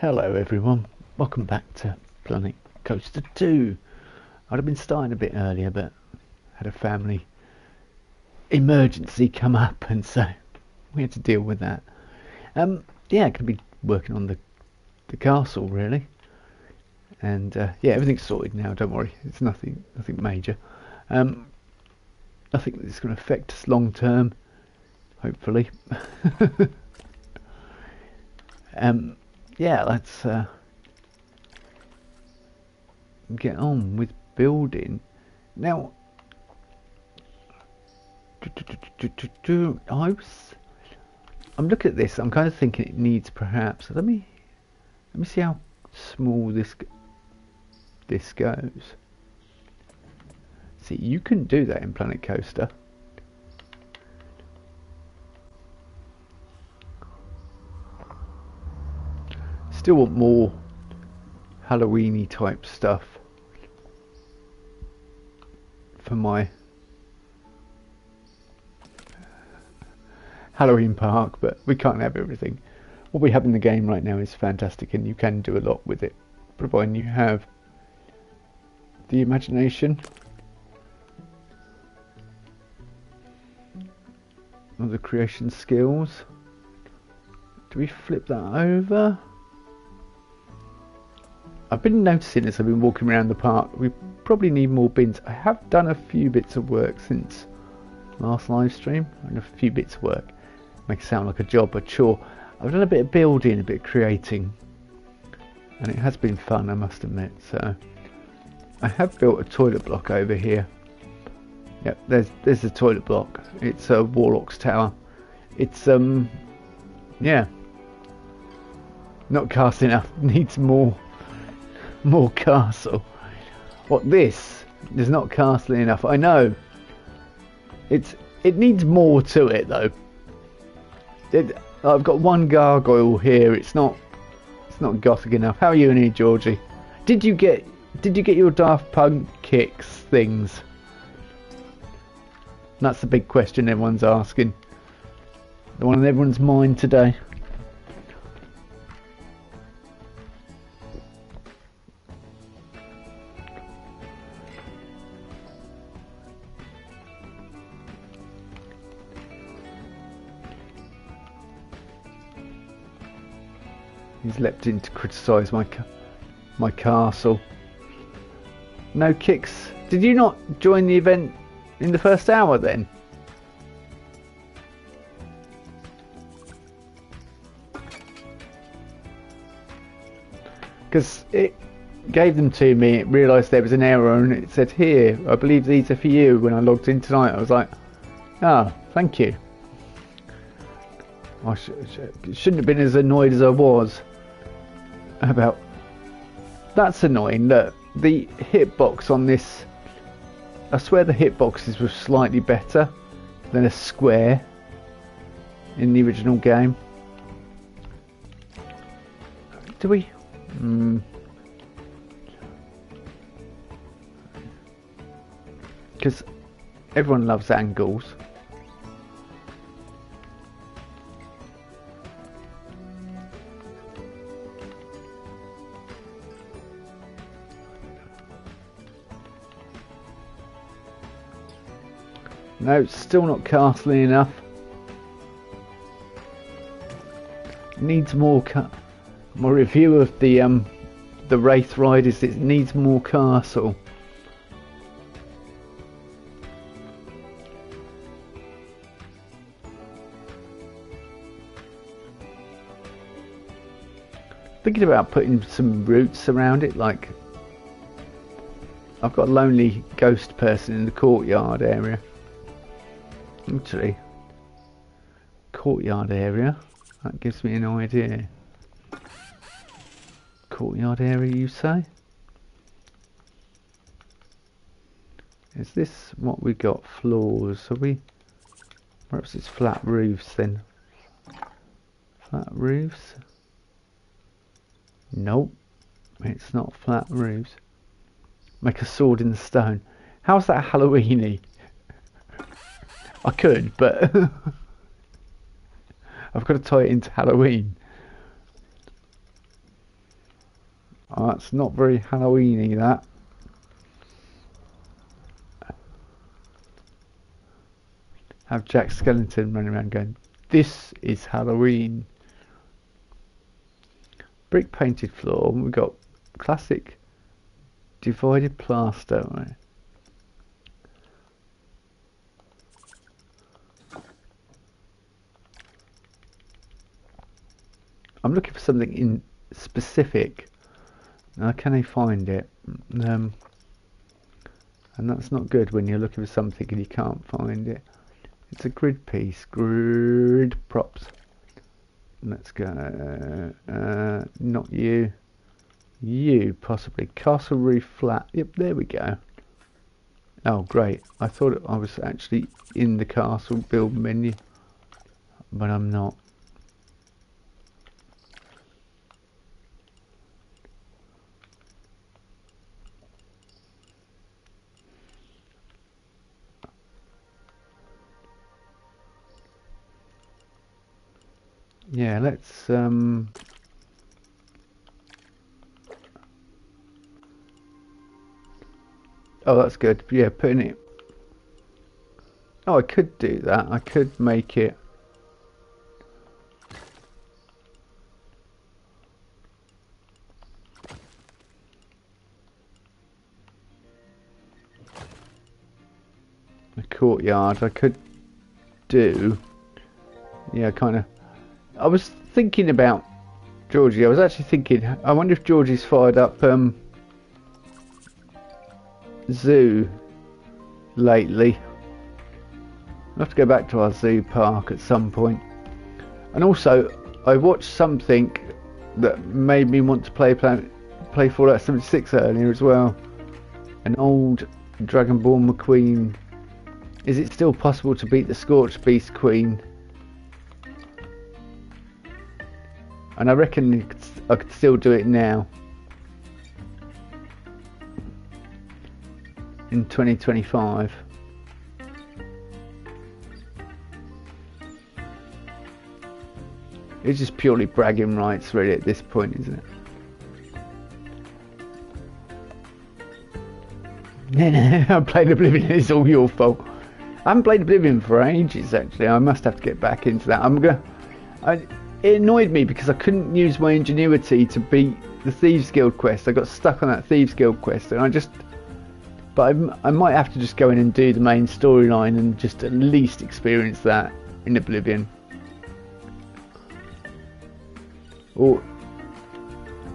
Hello everyone, welcome back to Planet Coaster 2. I'd have been starting a bit earlier but had a family emergency come up and so we had to deal with that. Yeah, going to be working on the castle really, and yeah, everything's sorted now, don't worry, it's nothing major. Nothing that's going to affect us long term, hopefully. Yeah, let's get on with building. Now, I'm looking at this. I'm kind of thinking it needs perhaps. Let me see how small this goes. See, you can do that in Planet Coaster. Still want more Halloween-y type stuff for my Halloween park, but we can't have everything. What we have in the game right now is fantastic and you can do a lot with it, providing you have the imagination or the creation skills. Do we flip that over? I've been noticing as I've been walking around the park, we probably need more bins. I have done a few bits of work since last live stream, and a few bits of work. Makes it sound like a job, a chore. I've done a bit of building, a bit of creating, and it has been fun, I must admit. So I have built a toilet block over here. Yep, there's the toilet block. It's a Warlock's Tower. It's yeah, not cast enough. Needs more castle. What, this is not castle enough? I know. It needs more to it though. I've got one gargoyle here. It's not gothic enough. How are you in here, Georgie? Did you get your Daft Punk kicks things? That's the big question everyone's asking. The one on everyone's mind today. He's leapt in to criticise my castle. No kicks. Did you not join the event in the first hour then? Because it gave them to me, it realised there was an error and it said, here, I believe these are for you. When I logged in tonight I was like, ah, thank you. I shouldn't have been as annoyed as I was about. That's annoying. Look, the hitbox on this, I swear the hitboxes were slightly better than a square in the original game. Do we? Because everyone loves angles. No, still not castly enough. Needs more. My review of the Wraith ride is it needs more castle. Thinking about putting some roots around it, like I've got a lonely ghost person in the courtyard area. Actually, courtyard area, that gives me an idea. Courtyard area, you say? Is this what we got? Floors? Are we? Perhaps it's flat roofs then. Flat roofs? Nope, it's not flat roofs. Make a sword in the stone. How's that Halloween-y? I could, but I've got to tie it into Halloween. Oh, that's not very Halloween-y, that. Have Jack Skellington running around going, this is Halloween. Brick painted floor. We've got classic divided plaster. Right? I'm looking for something in specific. Now, can I find it? And that's not good when you're looking for something and you can't find it. It's a grid piece. Grid props. Let's go. Not you. You, possibly. Castle roof flat. Yep, there we go. Oh, great. I thought I was actually in the castle build menu. But I'm not. Yeah, let's oh, that's good. Yeah, putting it. Oh, I could do that. I could make it. A courtyard. I could do. Yeah, kind of. I was thinking about Georgie. I was actually thinking, I wonder if Georgie's fired up zoo lately. I'll have to go back to our zoo park at some point. And also, I watched something that made me want to play Fallout 76 earlier as well. An old Dragonborn McQueen. Is it still possible to beat the Scorched Beast Queen? And I reckon I could still do it now. In 2025. It's just purely bragging rights really at this point, isn't it? No, I'm playing Oblivion, it's all your fault. I haven't played Oblivion for ages actually. I must have to get back into that. It annoyed me because I couldn't use my ingenuity to beat the Thieves Guild quest. I got stuck on that Thieves Guild quest and I might have to just go in and do the main storyline and just at least experience that in Oblivion. Or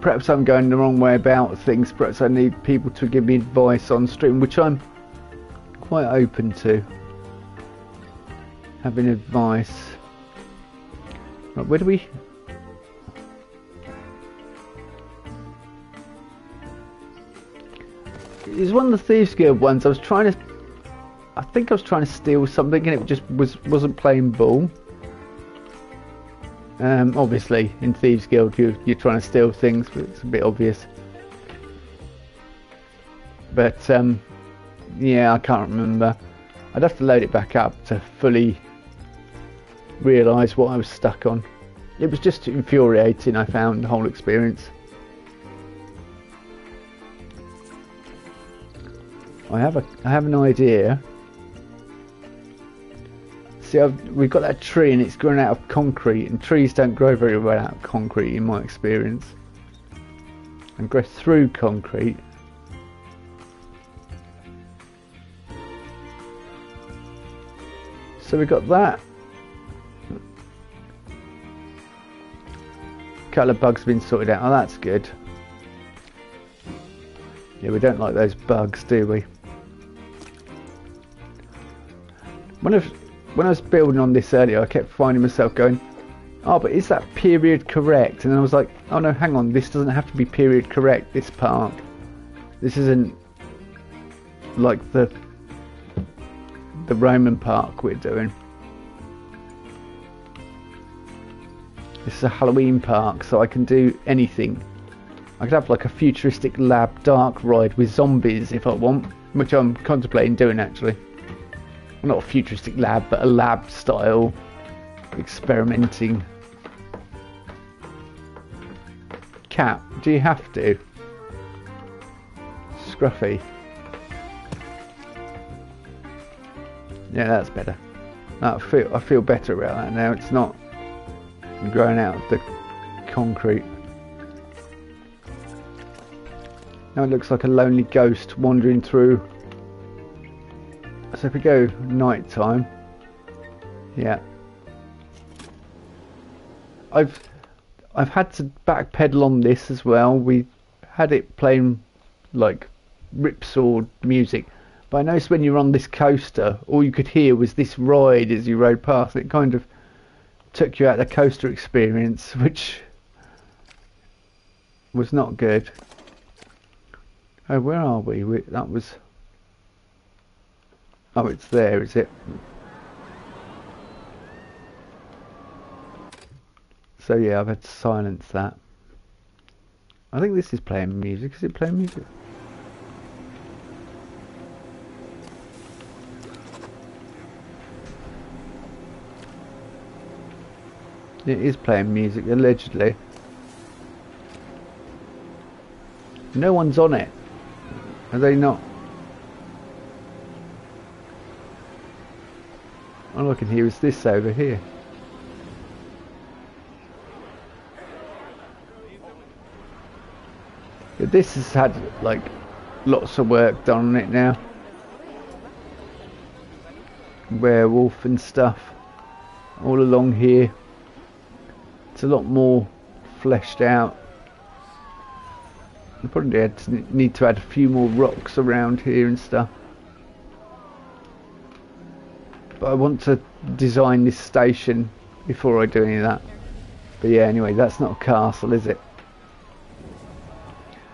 perhaps I'm going the wrong way about things. Perhaps I need people to give me advice on stream, which I'm quite open to. Having advice. Right, where do we... It was one of the Thieves Guild ones. I think I was trying to steal something and it just wasn't playing ball. Obviously in Thieves Guild you're trying to steal things, but it's a bit obvious. But yeah, I can't remember. I'd have to load it back up to fully realise what I was stuck on. It was just infuriating, I found, the whole experience. I have an idea. See, we've got that tree and it's grown out of concrete, and trees don't grow very well out of concrete in my experience, and grow through concrete. So we've got that. A couple of bugs have been sorted out. Oh, that's good. Yeah, we don't like those bugs, do we? When I was building on this earlier, I kept finding myself going, oh, but is that period correct? And I was like, oh no, hang on, this doesn't have to be period correct, this park. This isn't like the Roman park we're doing. This is a Halloween park, so I can do anything. I could have like a futuristic lab dark ride with zombies if I want, which I'm contemplating doing actually. Not a futuristic lab, but a lab style experimenting. Cat, do you have to? scruffy. Yeah, that's better. I feel better about that now. It's not growing out of the concrete. Now it looks like a lonely ghost wandering through. So if we go night time, yeah. I've had to backpedal on this as well. We had it playing like ripsaw music, but I noticed when you're on this coaster, all you could hear was this ride as you rode past. It kind of took you out of the coaster experience, which was not good. Oh, where are we? That was... Oh, it's there, is it? So yeah, I've had to silence that. I think this is playing music. Is it playing music? It is playing music, allegedly. No one's on it. Are they not? All I can hear is this over here. But this has had like lots of work done on it now. Werewolf and stuff all along here. It's a lot more fleshed out. I probably need to add a few more rocks around here and stuff. But I want to design this station before I do any of that. But yeah, anyway, that's not a castle, is it?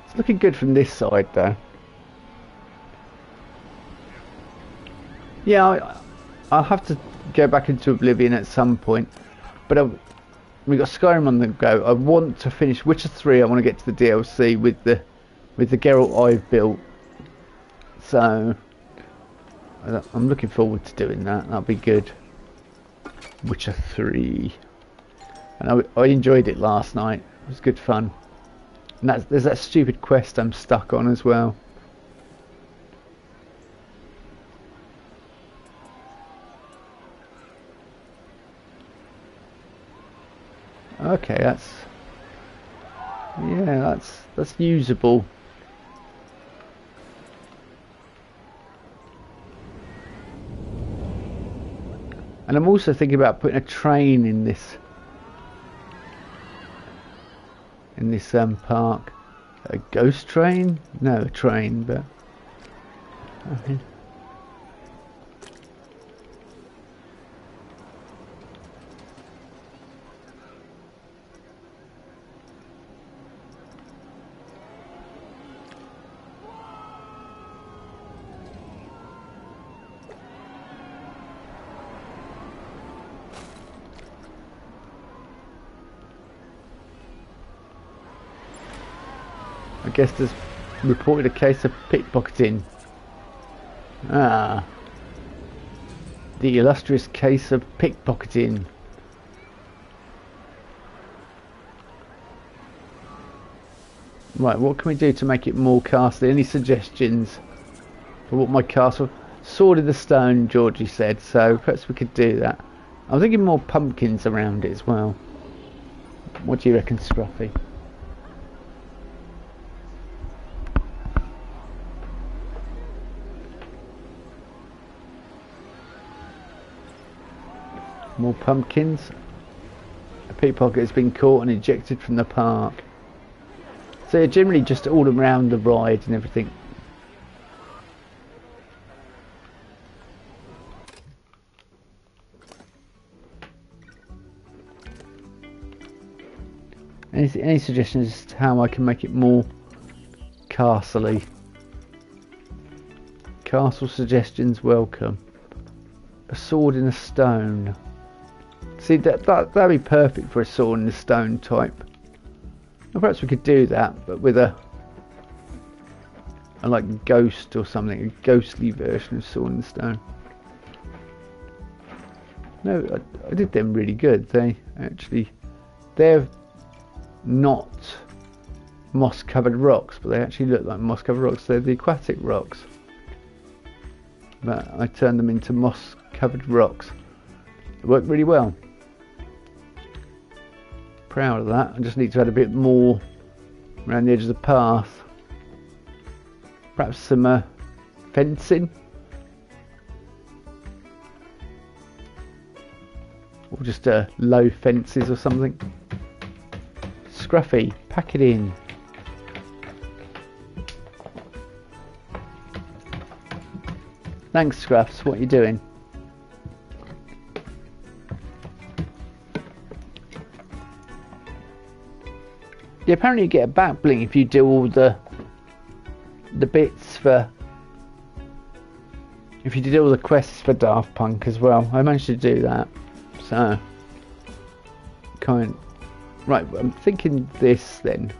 It's looking good from this side though. Yeah, I'll have to go back into Oblivion at some point. But we got Skyrim on the go. I want to finish Witcher 3. I want to get to the DLC with the Geralt I've built. So I'm looking forward to doing that. That'll be good. Witcher 3. And I enjoyed it last night. It was good fun. And there's that stupid quest I'm stuck on as well. Okay, that's usable. And I'm also thinking about putting a train in this park. A ghost train? No, a train, but okay. I guess there's reported a case of pickpocketing. Ah. The illustrious case of pickpocketing. Right, what can we do to make it more castle? Any suggestions for what my castle... Sword in the stone, Georgie said, so perhaps we could do that. I'm thinking more pumpkins around it as well. What do you reckon, Scruffy? More pumpkins. A pickpocket has been caught and ejected from the park. So you're generally just all around the ride and everything. Any suggestions as to how I can make it more castle-y? Castle suggestions welcome. A sword in a stone. See, that'd be perfect for a sword in the stone type. Well, perhaps we could do that, but with a like ghost or something, a ghostly version of sword in the stone. No, I did them really good. They're not moss covered rocks, but they actually look like moss covered rocks. They're the aquatic rocks, but I turned them into moss covered rocks. It worked really well. Proud of that. I just need to add a bit more around the edge of the path. Perhaps some fencing, or just low fences or something. Scruffy, pack it in. Thanks, Scruffs. What are you doing? Yeah, apparently you get a back bling if you do all the bits for. If you did all the quests for Daft Punk as well. I managed to do that. So right, I'm thinking this then.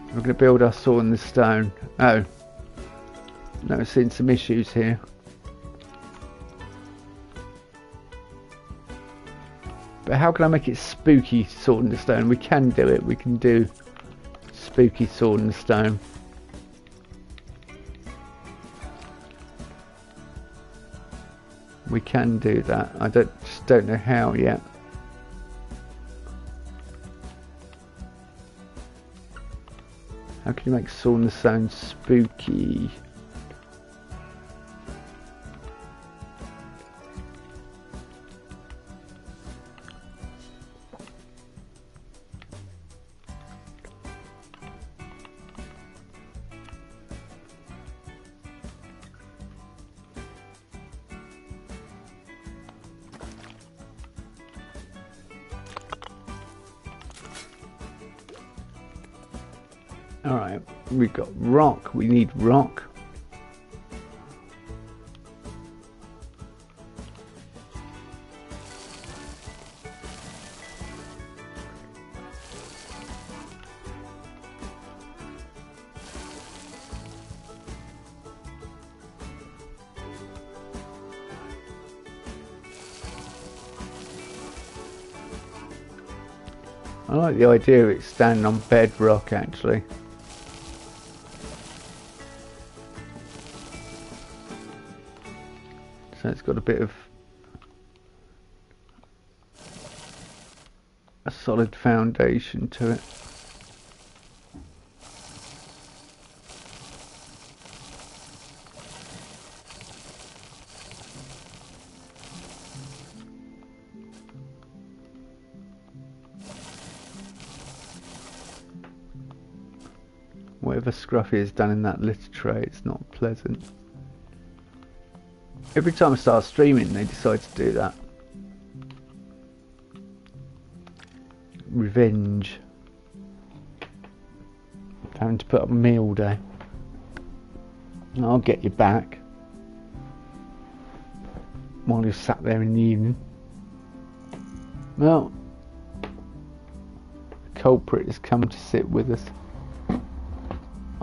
We're going to build our sword in the stone. Oh, no, we're seeing some issues here. But how can I make it spooky sword in the stone? We can do it. We can do spooky sword in the stone. We can do that. I just don't know how yet. How can you make sword in the stone spooky? Alright, we've got rock, we need rock. I like the idea of it standing on bedrock actually. So it's got a bit of a solid foundation to it. Whatever Scruffy has done in that litter tray, it's not pleasant. Every time I start streaming, they decide to do that. Revenge. Having to put up with me all day. I'll get you back. While you're sat there in the evening. Well, the culprit has come to sit with us.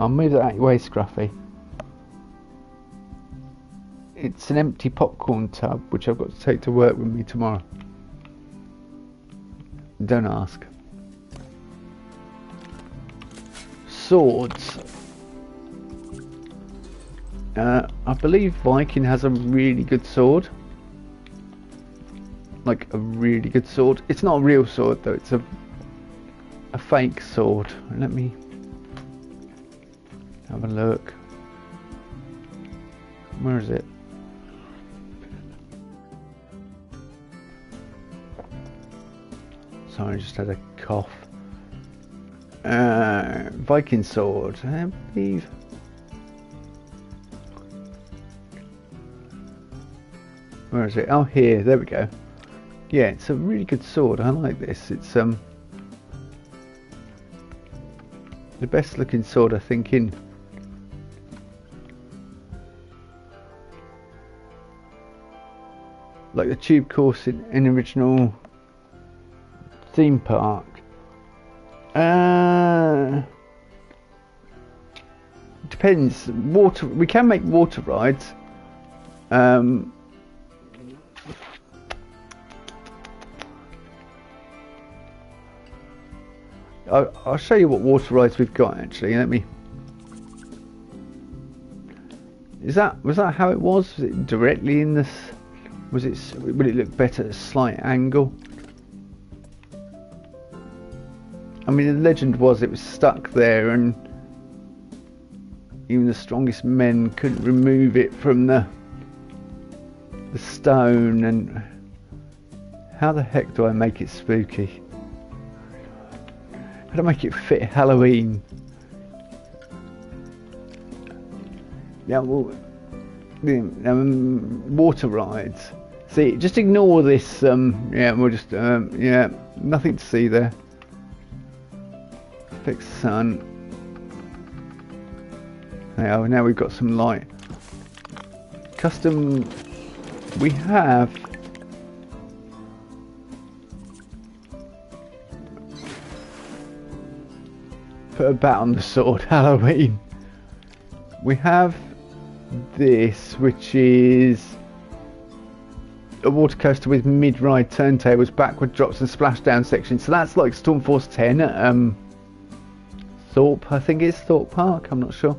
I'll move that out of your way, Scruffy. It's an empty popcorn tub which I've got to take to work with me tomorrow. Don't ask. Swords. I believe Viking has a really good sword. Like a really good sword. It's not a real sword though, it's a fake sword. Let me have a look. Where is it? Sorry, I just had a cough. Viking sword, I believe. Where is it? Oh, here. There we go. Yeah, it's a really good sword. I like this. It's the best looking sword I think in. Like the tube course in original Themepark. Depends. Water. We can make water rides. I'll show you what water rides we've got actually. Let me. Was that how it was? Was it directly in this? Would it look better at a slight angle? I mean, the legend was it was stuck there, and even the strongest men couldn't remove it from the stone. And how the heck do I make it spooky? How do I make it fit Halloween? Yeah, well, water rides. See, just ignore this. Yeah, we'll just yeah, nothing to see there. Fix sun. Now we've got some light. Custom. We have. Put a bat on the sword. Halloween. We have this, which is a water coaster with mid-ride turntables, backward drops and splashdown sections. So that's like Stormforce 10 at Thorpe, I think it's Themepark, I'm not sure.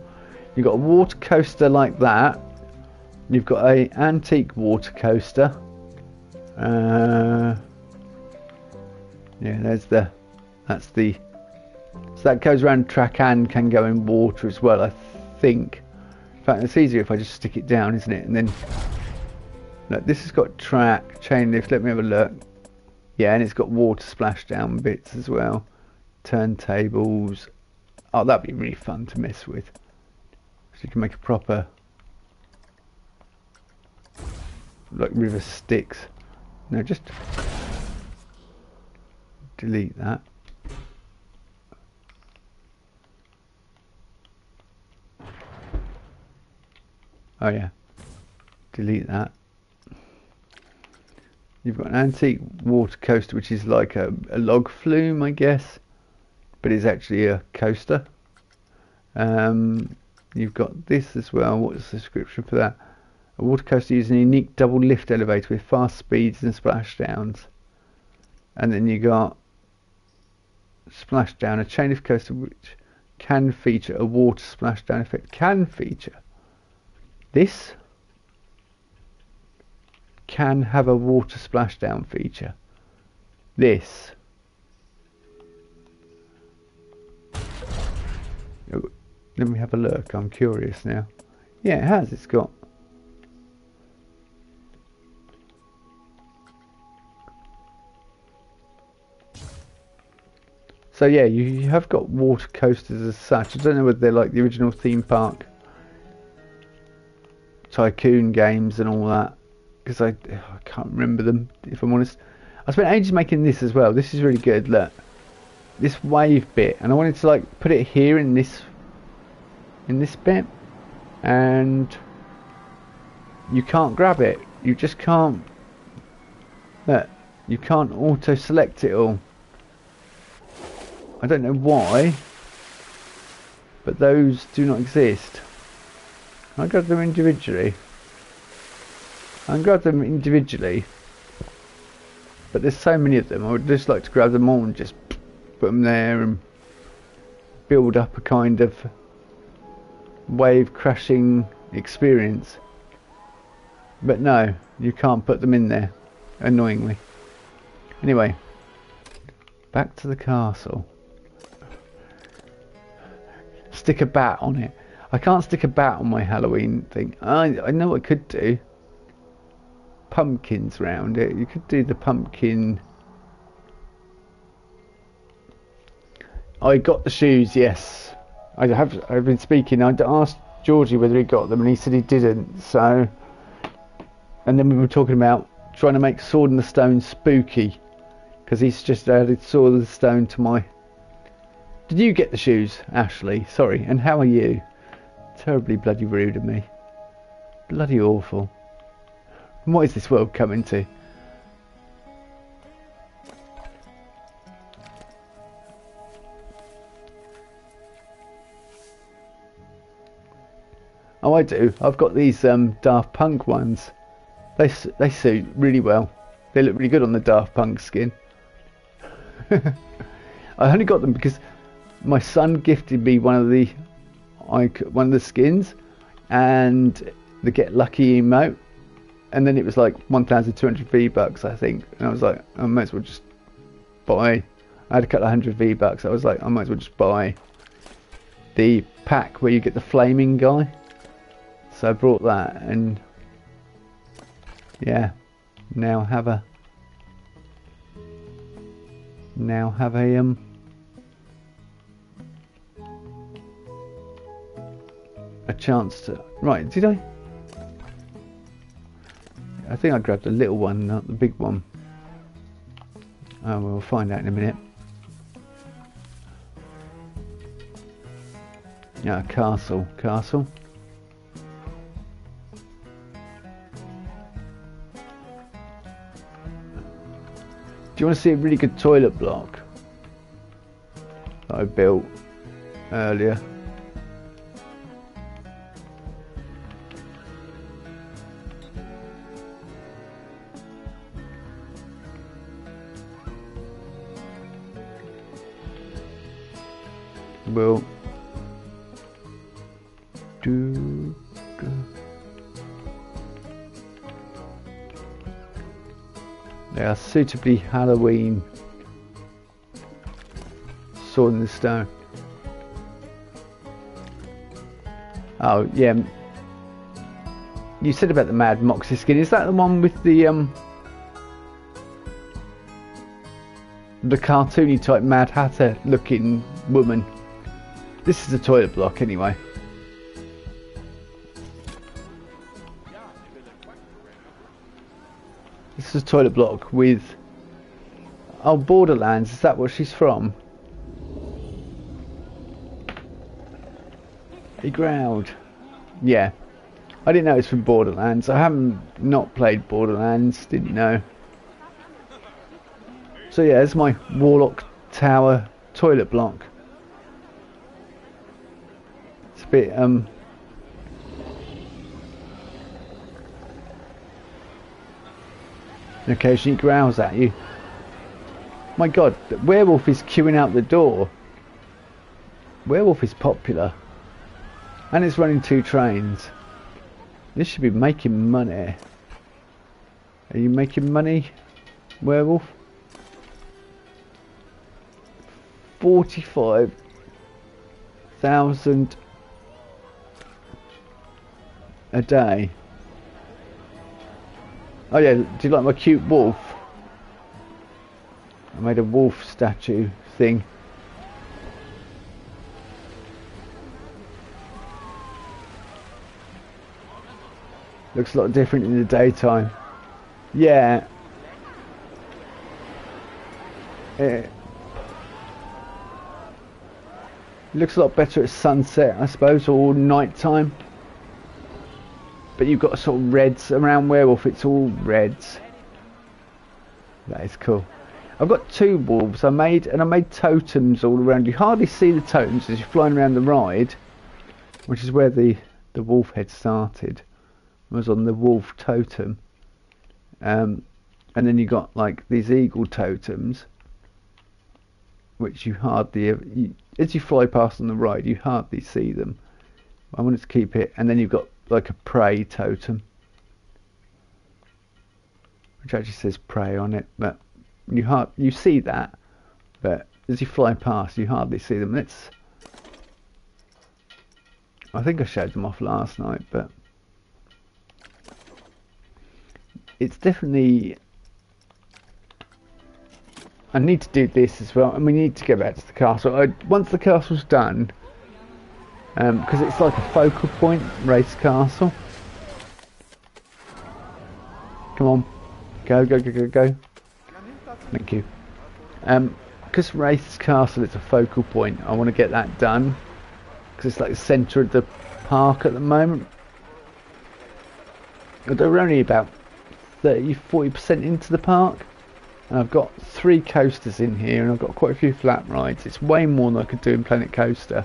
You've got a water coaster like that. You've got a antique water coaster. Yeah, that's the. So that goes around track and can go in water as well, I think. In fact, it's easier if I just stick it down, isn't it? And then, look, this has got track, chain lift, let me have a look. Yeah, and it's got water splashdown bits as well. Turntables. Oh, that'd be really fun to mess with. So you can make a proper, like, river Styx. No, just delete that. Oh yeah, delete that. You've got an antique water coaster, which is like a log flume, I guess, but it's actually a coaster. You've got this as well. What's the description for that? A water coaster using a unique double lift elevator with fast speeds and splashdowns. And then you got splashdown, a chain lift coaster which can feature a water splashdown effect. Can feature. This can have a water splashdown feature. This. Let me have a look. I'm curious now. Yeah, it has. It's got. So yeah, you have got water coasters as such. I don't know whether they're like the original Themepark Tycoon games and all that, because I can't remember them, if I'm honest. I spent ages making this as well. This is really good. Look, this wave bit, and I wanted to like put it here in this bit, and you can't grab it. You just can't. Look, you can't auto select it all. I don't know why, but those do not exist. I grab them individually. But there's so many of them. I would just like to grab them all and just put them there and build up a kind of wave crashing experience. But no, you can't put them in there, annoyingly. Anyway, back to the castle. Stick a bat on it. I can't stick a bat on my Halloween thing. I know what I could do. Pumpkins round it. You could do the pumpkin. I got the shoes, yes. I've been speaking. I asked Georgie whether he got them, and he said he didn't. So, and then we were talking about trying to make Sword in the Stone spooky, because he's just added Sword in the Stone to my. Did you get the shoes, Ashley? Sorry. And how are you? Terribly bloody rude of me. Bloody awful. And what is this world coming to? Oh, I do. I've got these Daft Punk ones. They suit really well. They look really good on the Daft Punk skin. I only got them because my son gifted me one of the skins and the Get Lucky emote, and then it was like 1,200 V-Bucks, I think, and I was like, I might as well just buy. I had a couple of hundred V-Bucks. I was like, I might as well just buy the pack where you get the flaming guy. So I brought that, and yeah, now have a chance to. Right, did I think I grabbed the little one, not the big one. Oh, we'll find out in a minute. Yeah, castle. Do you want to see a really good toilet block that I built earlier? Will do. They are suitably Halloween. Sword in the stone. Oh yeah. You said about the Mad Moxie skin. Is that the one with the cartoony type Mad Hatter looking woman? This is a toilet block anyway. This is a toilet block with... Oh, Borderlands, is that where she's from? He growled. Yeah. I didn't know it's from Borderlands. I haven't not played Borderlands, didn't know. So yeah, it's my Warlock Tower toilet block. It's a bit occasionally growls at you. My god, the werewolf is queuing out the door. Werewolf is popular. And it's running 2 trains. This should be making money. Are you making money, werewolf? 45,000 a day. Oh yeah, do you like my cute wolf? I made a wolf statue thing. Looks a lot different in the daytime. Yeah. It looks a lot better at sunset, I suppose, or night time. But you've got sort of reds around werewolf. It's all reds. That is cool. I've got 2 wolves. I made totems all around. You hardly see the totems as you're flying around the ride, which is where the wolf head started. It was on the wolf totem, and then you got like these eagle totems, which you hardly as you fly past on the ride, you hardly see them. I wanted to keep it, and then you've got like a prey totem, which actually says prey on it, but you see that, but as you fly past, you hardly see them. I think I showed them off last night, but it's definitely. I need to do this as well, and we need to go back to the castle. Once the castle's done, because it's like a focal point, Race Castle. Come on, go. Thank you. Because Race Castle is a focal point, I want to get that done, because it's like the centre of the park at the moment. Although we're only about 30-40% into the park, and I've got 3 coasters in here, and I've got quite a few flat rides. It's way more than I could do in Planet Coaster.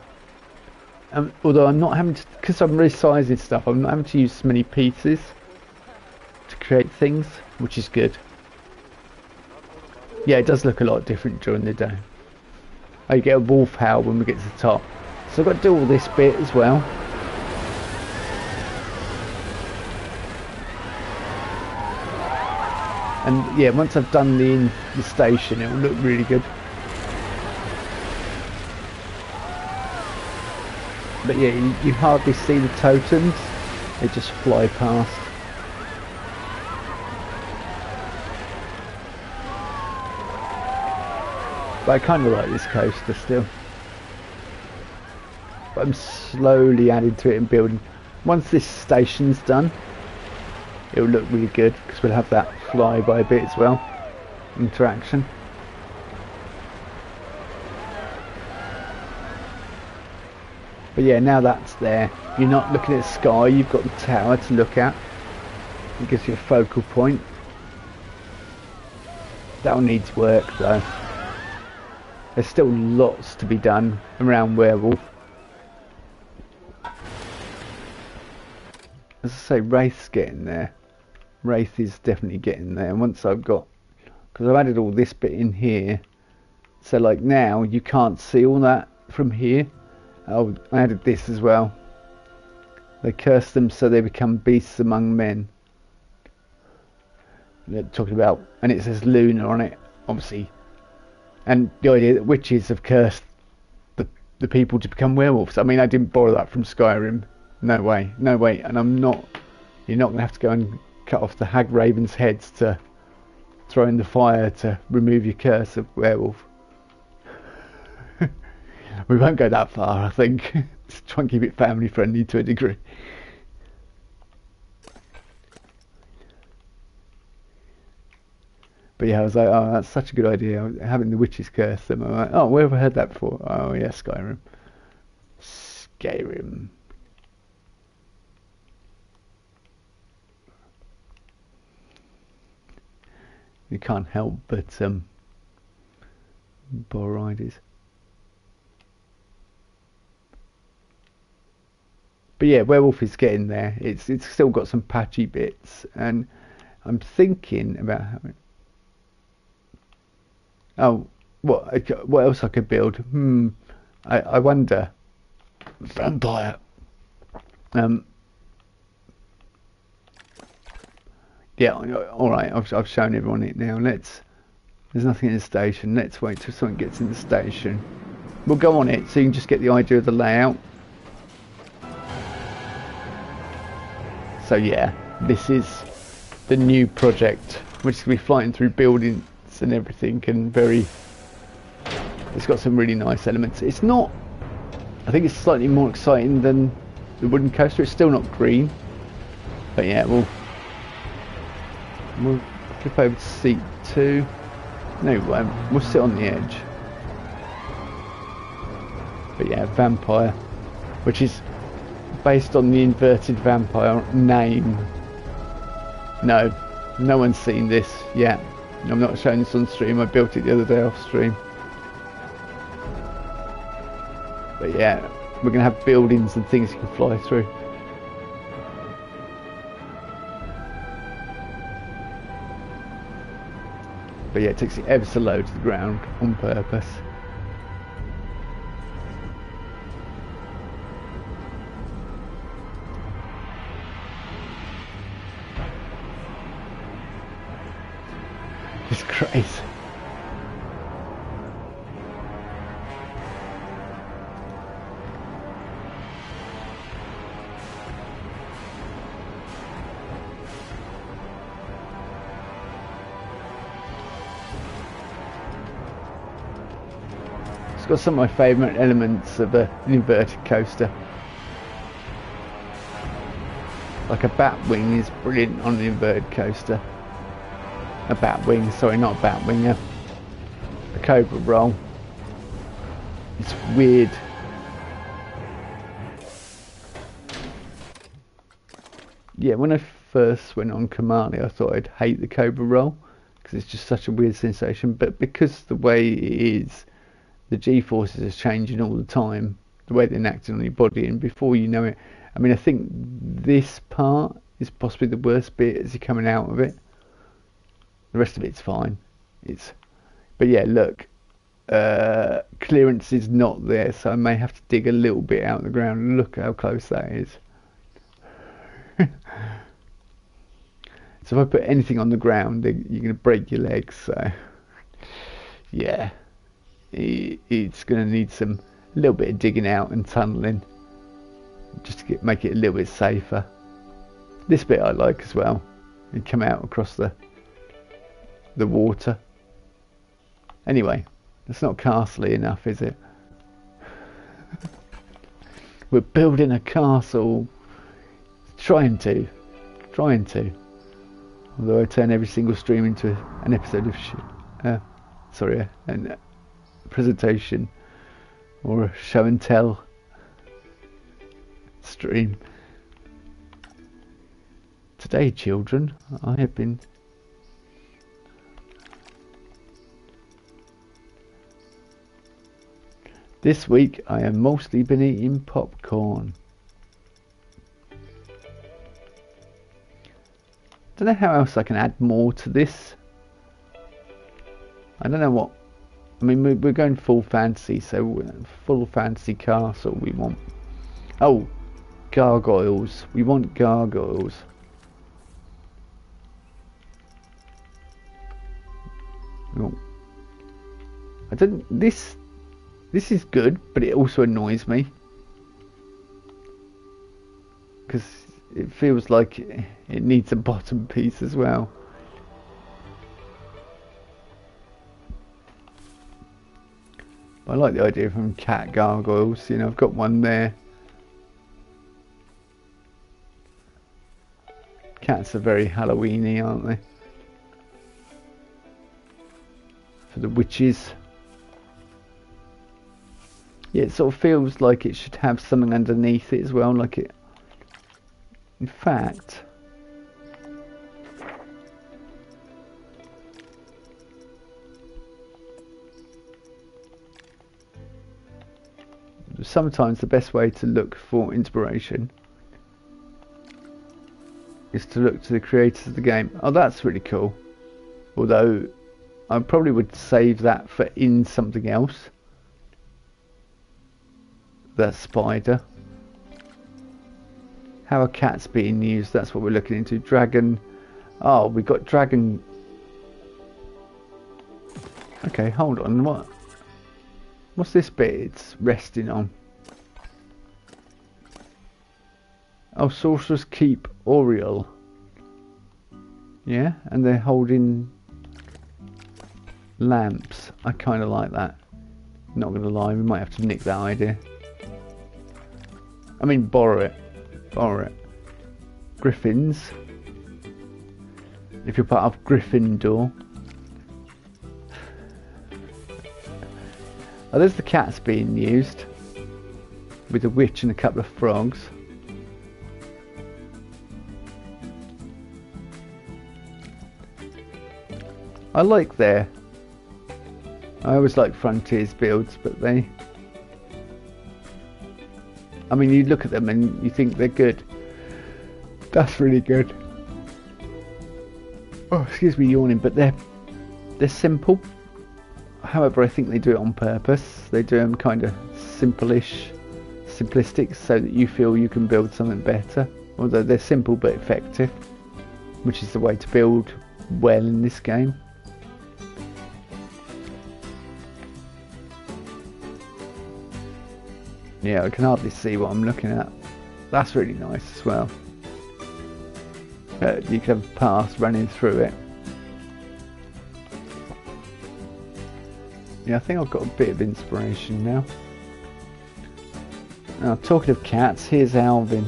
Although I'm not having to, because I'm resizing stuff, I'm not having to use as many pieces to create things, which is good. Yeah, it does look a lot different during the day. Oh, you get a wolf howl when we get to the top. So I've got to do all this bit as well. And yeah, once I've done the station, it will look really good. But yeah, you hardly see the totems. They just fly past. But I kind of like this coaster still. But I'm slowly adding to it and building. Once this station's done, it will look really good because we'll have that flyby bit as well. Interaction. But yeah, now that's there. You're not looking at the sky, you've got the tower to look at. It gives you a focal point. That'll need work though. There's still lots to be done around Werewolf. As I say, Wraith's getting there. Wraith is definitely getting there. And once I've got, because I've added all this bit in here, so like now you can't see all that from here. Oh, I added this as well. They curse them so they become beasts among men. They're talking about, and it says Luna on it, obviously. And the idea that witches have cursed the people to become werewolves. I mean, I didn't borrow that from Skyrim. No way, no way. And I'm not. You're not going to have to go and cut off the hag ravens' heads to throw in the fire to remove your curse of werewolf. We won't go that far, I think. Just try and keep it family friendly to a degree. But yeah, I was like, oh, that's such a good idea, having the witches curse them. I'm like, oh, where have I heard that before? Oh yeah, Skyrim. Skyrim. You can't help but borrow ideas. But yeah, Werewolf is getting there. It's still got some patchy bits, and I'm thinking about having. Oh, what else I could build? I wonder. Vampire. Yeah, all right. I've shown everyone it now. There's nothing in the station. Let's wait till something gets in the station. We'll go on it so you can just get the idea of the layout. So yeah, this is the new project, which is going to be flying through buildings and everything, and it's got some really nice elements. It's not, I think it's slightly more exciting than the wooden coaster. It's still not green, but yeah, we'll flip over to seat 2. No, we won't. We'll sit on the edge. But yeah, Vampire, which is based on the inverted vampire name. No one's seen this yet. I'm not showing this on stream. I built it the other day off stream. But yeah, we're going to have buildings and things you can fly through. But yeah, it takes it ever so low to the ground on purpose. It's crazy. It's got some of my favourite elements of an inverted coaster. Like a bat wing is brilliant on an inverted coaster. A bat wing, sorry, not a bat wing, a cobra roll. It's weird. Yeah, when I first went on Kamali, I thought I'd hate the cobra roll because it's just such a weird sensation. But because the way it is, the G-forces are changing all the time, the way they're enacting on your body, and before you know it, I mean, I think this part is possibly the worst bit as you're coming out of it. The rest of it's fine. But yeah, look, clearance is not there, so I may have to dig a little bit out of the ground. Look how close that is. So if I put anything on the ground, then you're going to break your legs. So yeah, it's going to need a little bit of digging out and tunneling just to make it a little bit safer. This bit I like as well. You come out across the water. Anyway, that's not castley enough, is it? We're building a castle. Trying to. Although I turn every single stream into an episode of a presentation or a show and tell stream. Today, children, I have been this week I have mostly been eating popcorn. Don't know how else I can add more to this. I don't know what. I mean, we're going full fantasy, so full fantasy castle we want. Oh, gargoyles. We want gargoyles. Oh. I don't. This is good, but it also annoys me because it feels like it needs a bottom piece as well. I like the idea of them cat gargoyles. You know, I've got one there. Cats are very Halloweeny, aren't they? For the witches. Yeah, it sort of feels like it should have something underneath it as well, like it. In fact, sometimes the best way to look for inspiration is to look to the creators of the game. Oh, that's really cool. Although I probably would save that for in something else. That spider. How are cats being used? That's what we're looking into. Dragon. Oh, we got dragon. Okay, hold on. What's this bit it's resting on? Oh, Sorcerer's Keep Oriole. Yeah, and they're holding lamps. I kind of like that. Not going to lie, we might have to nick that idea. I mean, borrow it. Griffins. If you're part of Gryffindor. Oh, there's the cats being used. With a witch and a couple of frogs. I like I always like Frontiers builds, but I mean, you look at them and you think they're good. That's really good. Oh, excuse me yawning, but they're simple. However, I think they do it on purpose. They do them kind of simplistic, so that you feel you can build something better. Although they're simple but effective, which is the way to build well in this game. Yeah, I can hardly see what I'm looking at. That's really nice as well. You can have paths running through it. Yeah, I think I've got a bit of inspiration now. Now, talking of cats, here's Alvin.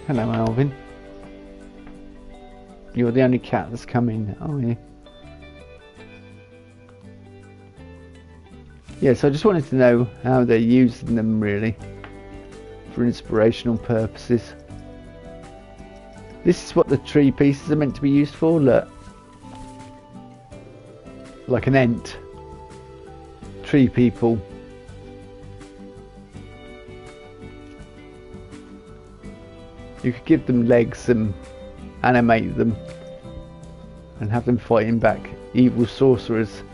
Hello, Alvin. You're the only cat that's come in, aren't you? Yeah, so I just wanted to know how they're using them really for inspirational purposes. This is what the tree pieces are meant to be used for, look. Like an ent. Tree people. You could give them legs and animate them and have them fighting back evil sorcerers.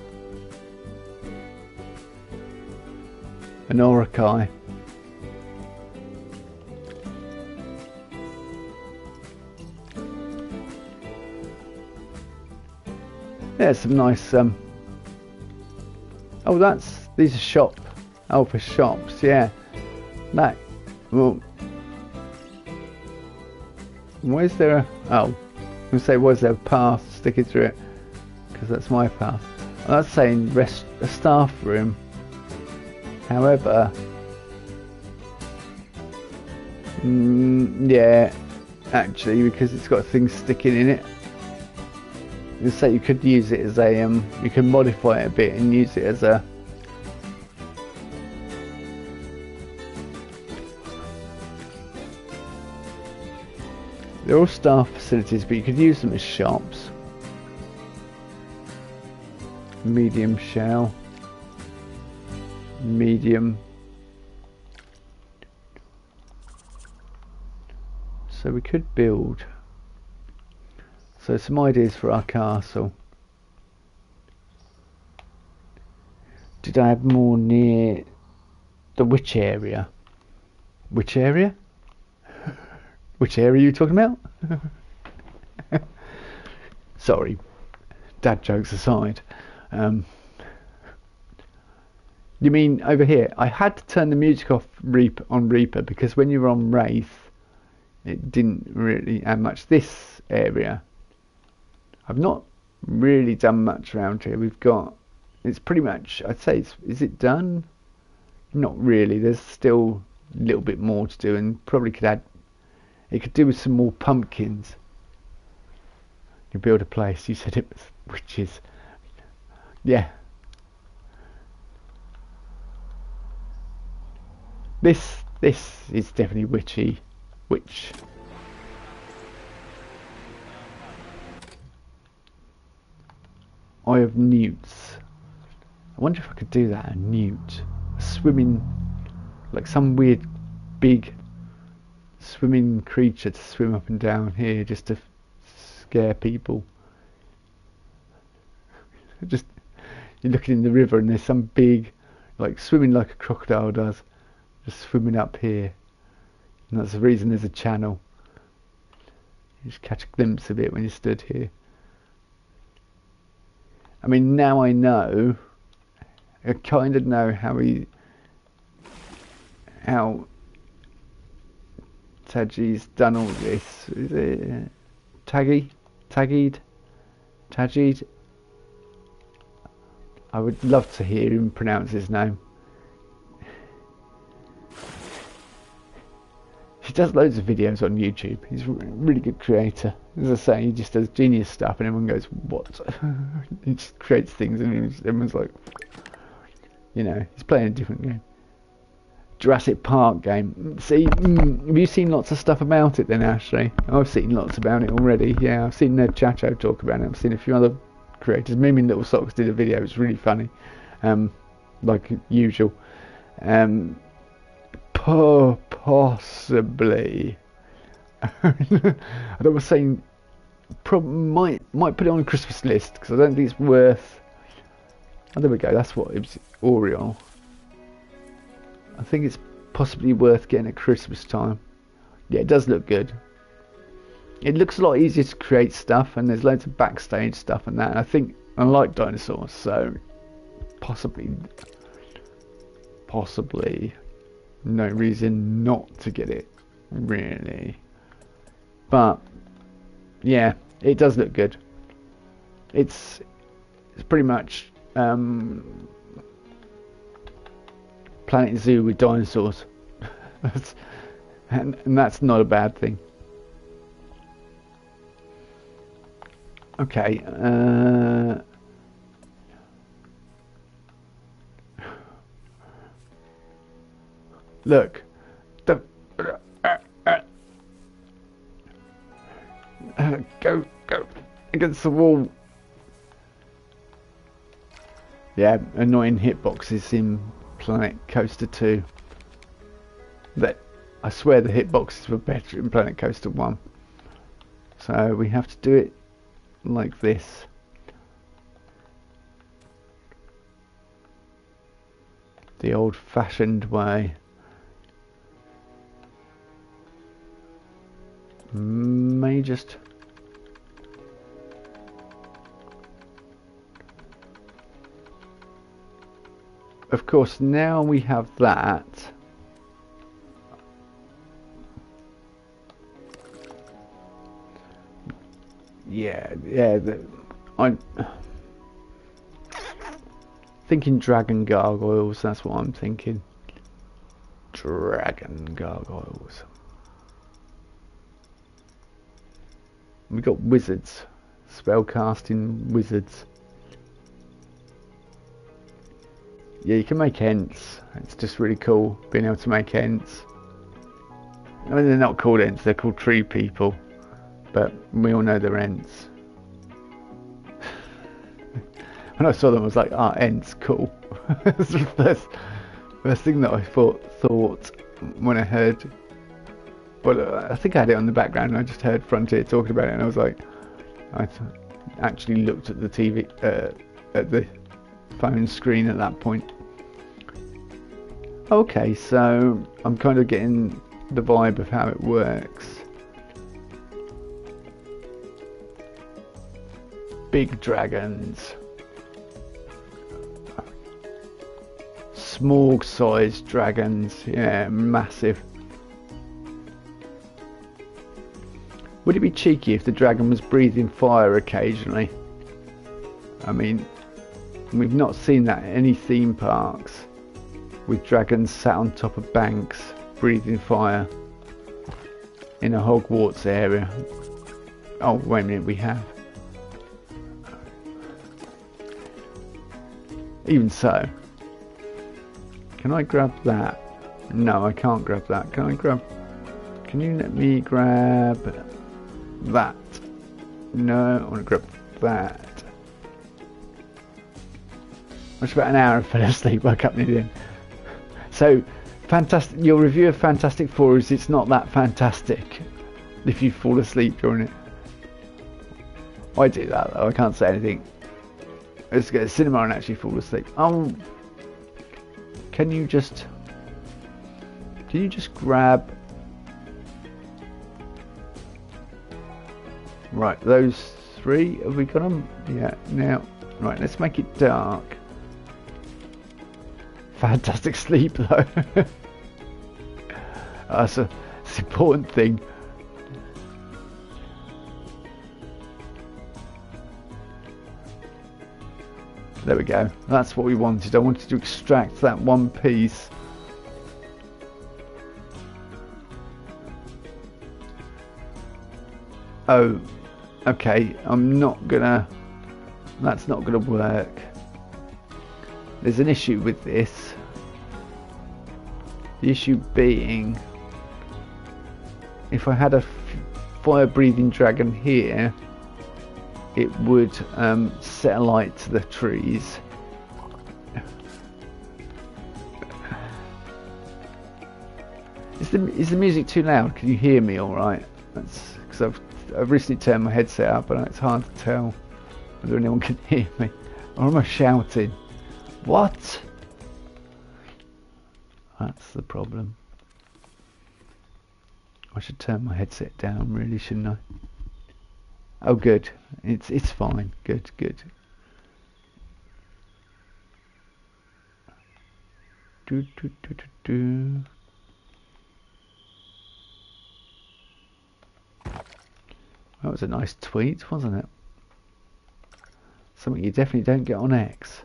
an Orakai. Yeah, some nice oh, these are for shops, yeah. That, well, where's there a, oh, I was going to say, was there a path sticking through it? Because that's my path. Well, that's saying a staff room. However, yeah, actually, because it's got things sticking in it. You say you could use it as a you can modify it a bit and use it as a they're all staff facilities, but you could use them as shops. Medium shell, medium. So we could build. So some ideas for our castle. Did I have more near the witch area? Which area? Which area are you talking about? Sorry, dad jokes aside. You mean over here? I had to turn the music off on Reaper because when you were on Wraith, it didn't really have much. This area, I've not really done much around here. We've got, it's pretty much, I'd say, is it done? Not really. There's still a little bit more to do, and probably could add. It could do with some more pumpkins. You build a place. You said it was witches. Yeah. This is definitely witchy. Witch. Eye of Newts. I wonder if I could do that. A newt. Swimming, like some weird big swimming creature to swim up and down here just to scare people. Just you're looking in the river and there's some big, like swimming like a crocodile does, just swimming up here, and that's the reason there's a channel. You just catch a glimpse of it when you stood here. I mean, now I know, I kind of know how Taji's done all this. Is it Tajid? I would love to hear him pronounce his name. He does loads of videos on YouTube. He's a really good creator. As I say, he just does genius stuff and everyone goes, what? He just creates things and everyone's like, you know, he's playing a different game. Jurassic Park game. See, have you seen lots of stuff about it then, Ashley? I've seen lots about it already. Yeah, I've seen Ned Chacho talk about it. I've seen a few other creators. Moomin Little Socks did a video. It's really funny, like usual. Possibly. I was saying, might put it on a Christmas list because I don't think it's worth. Oh, there we go. That's what it was. Oriole. I think it's possibly worth getting at Christmas time. Yeah, it does look good. It looks a lot easier to create stuff, and there's loads of backstage stuff and that. And I think I like dinosaurs, so possibly no reason not to get it, really. But yeah, it does look good. It's pretty much Planet Zoo with dinosaurs. and that's not a bad thing. Okay, look, go against the wall. Yeah, annoying hitboxes in Planet Coaster 2. That I swear the hitboxes were better in Planet Coaster 1. So we have to do it like this. the old-fashioned way. May just... Of course, now we have that. Yeah. I'm thinking dragon gargoyles. That's what I'm thinking. Dragon gargoyles. We got wizards, spellcasting wizards. Yeah, you can make ents. It's just really cool being able to make ents. I mean, they're not called ents, they're called tree people. But we all know they're ents. When I saw them, I was like, ents, cool. That's the first thing that I thought when I heard. Well, I think I had it on the background and I just heard Frontier talking about it and I was like, I actually looked at the TV, at the phone screen at that point. Okay, so I'm kind of getting the vibe of how it works. Big dragons. Small sized dragons, yeah, massive. Would it be cheeky if the dragon was breathing fire occasionally? I mean, we've not seen that in any theme parks, with dragons sat on top of banks breathing fire in a Hogwarts area. Oh, wait a minute, we have. Even so, can I grab that? No, I can't grab that. Can you let me grab that? No, I want to grab that. I was about an hour and fell asleep. Woke up near the end. So, fantastic. Your review of Fantastic Four is it's not that fantastic if you fall asleep during it. I do that though. I can't say anything. Let's go to the cinema and actually fall asleep. Oh, can you just grab? Right, those three, have we got them? Yeah, now, right, let's make it dark. Fantastic sleep though. That's an important thing. There we go. That's what we wanted. I wanted to extract that one piece. Oh, okay. That's not gonna work. There's an issue with this. The issue being, if I had a fire-breathing dragon here, it would set alight to the trees. Is the music too loud? Can you hear me all right? That's because I've recently turned my headset up and it's hard to tell whether anyone can hear me. Or am I shouting? What? That's the problem. I should turn my headset down, really, shouldn't I? Oh, good. It's fine. Good. That was a nice tweet, wasn't it? Something you definitely don't get on X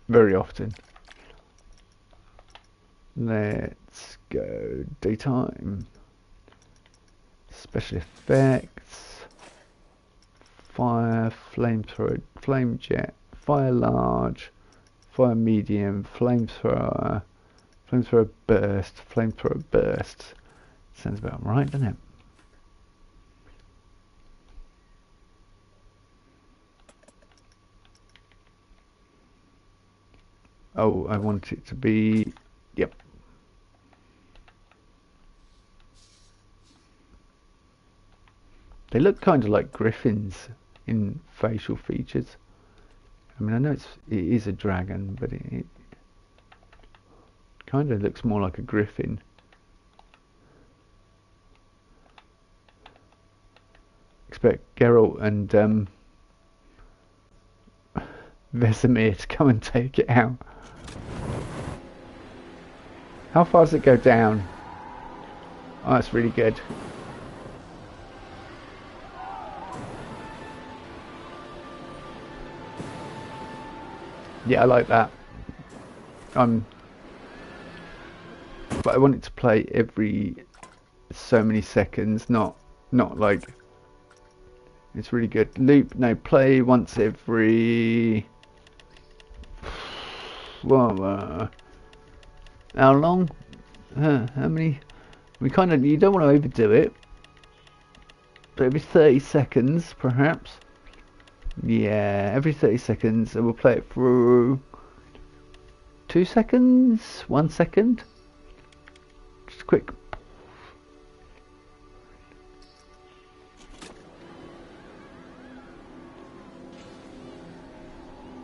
very often. Let's go daytime. Special effects. Fire, flamethrower, flame jet, fire large, fire medium, flamethrower, flamethrower burst. Sounds about right, doesn't it? Oh, I want it to be, yep. They look kind of like griffins in facial features. I mean, I know it is a dragon, but it kind of looks more like a griffin. Expect Geralt and Vesemir to come and take it out. How far does it go down? Oh, that's really good. Yeah, I like that. But I want it to play every so many seconds, not like. It's really good. Loop, no, play once every. Well, how long? How many? You don't want to overdo it. But every 30 seconds, perhaps. Yeah, every 30 seconds, and we'll play it for 2 seconds, 1 second. Just quick.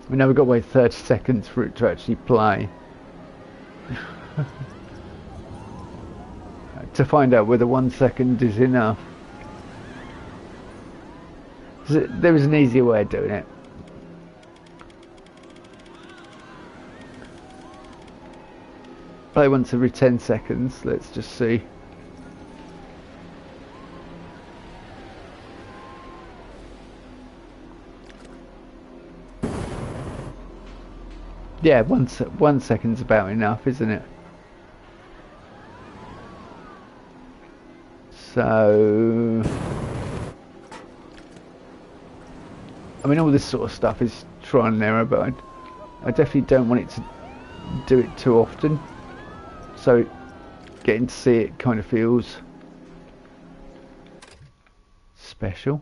We know we've got to wait 30 seconds for it to actually play. To find out whether 1 second is enough. There is an easier way of doing it. Play once every 10 seconds, let's just see. Yeah, 1 second's about enough, isn't it? So, I mean, all this sort of stuff is trial and error, but I definitely don't want it to do it too often. So, getting to see it kind of feels special.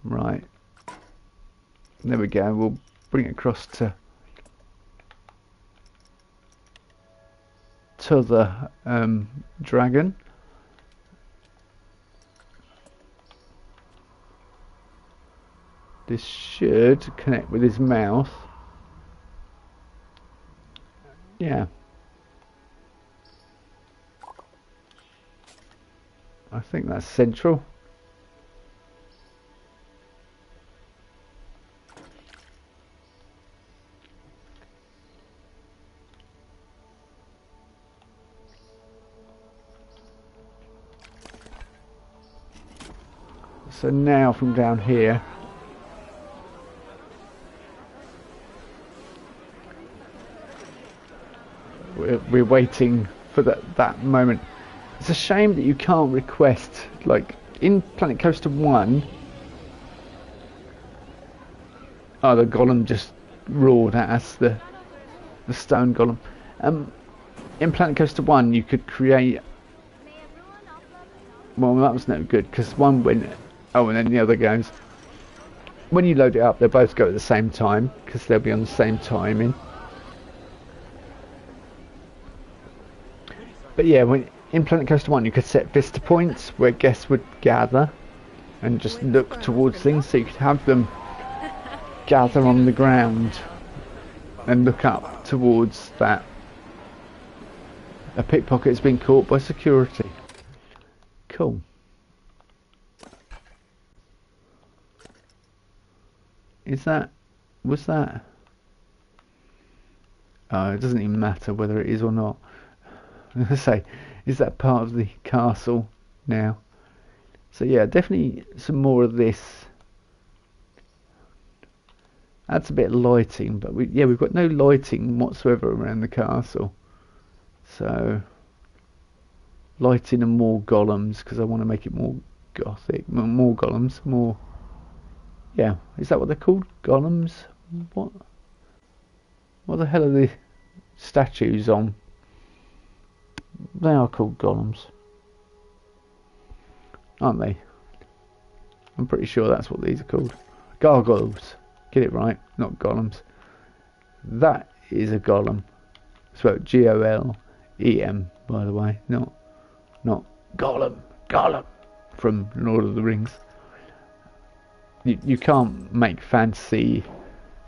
Right. There we go. We'll bring it across to the dragon. This should connect with his mouth. Yeah. I think that's central. So now from down here, we're waiting for that moment. It's a shame that you can't request, like in Planet Coaster 1. Oh, the golem just roared at us, the stone golem. In Planet Coaster 1 you could create. Well, that was no good because one went. Oh, and then the other goes. When you load it up, they both go at the same time because they'll be on the same timing. But yeah, in Planet Coaster 1 you could set vista points where guests would gather and just look towards things, so you could have them gather on the ground and look up towards that. A pickpocket has been caught by security. Cool. Was that? Oh, it doesn't even matter whether it is or not. I'm going to say, is that part of the castle now? So yeah, definitely some more of this. Adds a bit of lighting, but we've got no lighting whatsoever around the castle. So lighting and more golems, because I want to make it more gothic. More golems, more. Yeah, is that what they're called? Golems? What the hell are the statues on? They are called golems, aren't they? I'm pretty sure that's what these are called. Gargoyles. Get it right, not golems. That is a golem. Spelled Golem, by the way. Not Gollum. Gollum from Lord of the Rings. You can't make fantasy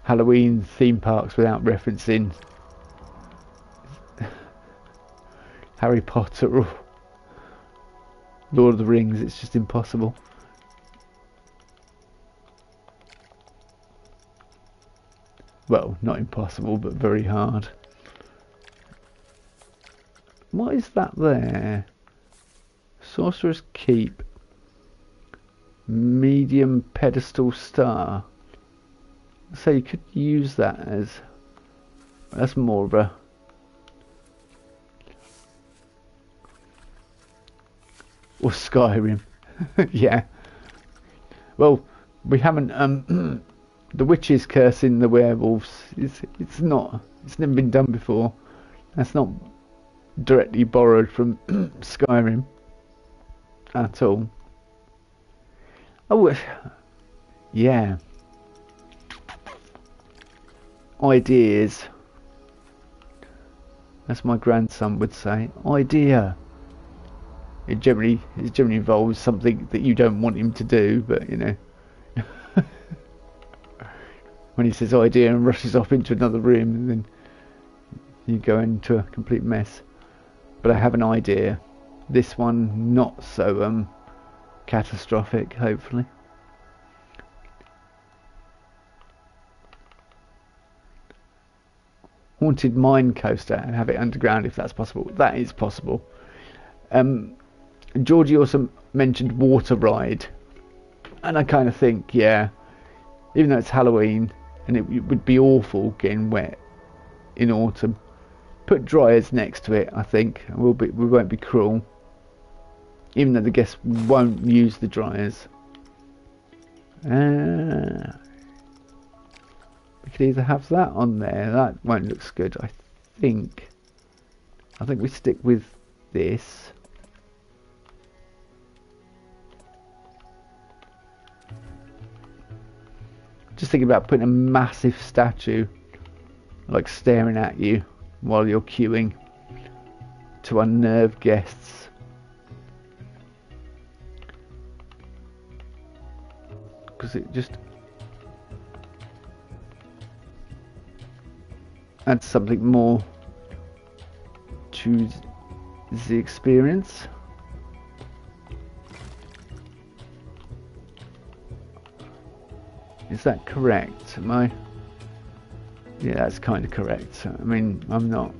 Halloween theme parks without referencing Harry Potter or Lord of the Rings. It's just impossible. Well, not impossible, but very hard. What is that there? Sorcerer's Keep. Medium pedestal star. So you could use that as... That's more of a... Or Skyrim. Yeah. Well, we haven't... the witches cursing the werewolves. It's never been done before. That's not directly borrowed from Skyrim at all. Oh, yeah. Ideas. As my grandson would say. Idea. It generally involves something that you don't want him to do, but you know. When he says idea and rushes off into another room, and then you go into a complete mess. But I have an idea. This one not so catastrophic, hopefully. Haunted mine coaster and have it underground if that's possible. That is possible. Georgie also mentioned water ride, and I kind of think, yeah, even though it's Halloween and it would be awful getting wet in autumn, put dryers next to it. I think we won't be cruel, even though the guests won't use the dryers. We could either have that on there. That won't look good. I think we stick with this. Just thinking about putting a massive statue like staring at you while you're queuing to unnerve guests. Because it just adds something more to the experience. Is that correct? Am I? Yeah, that's kind of correct. I mean, I'm not.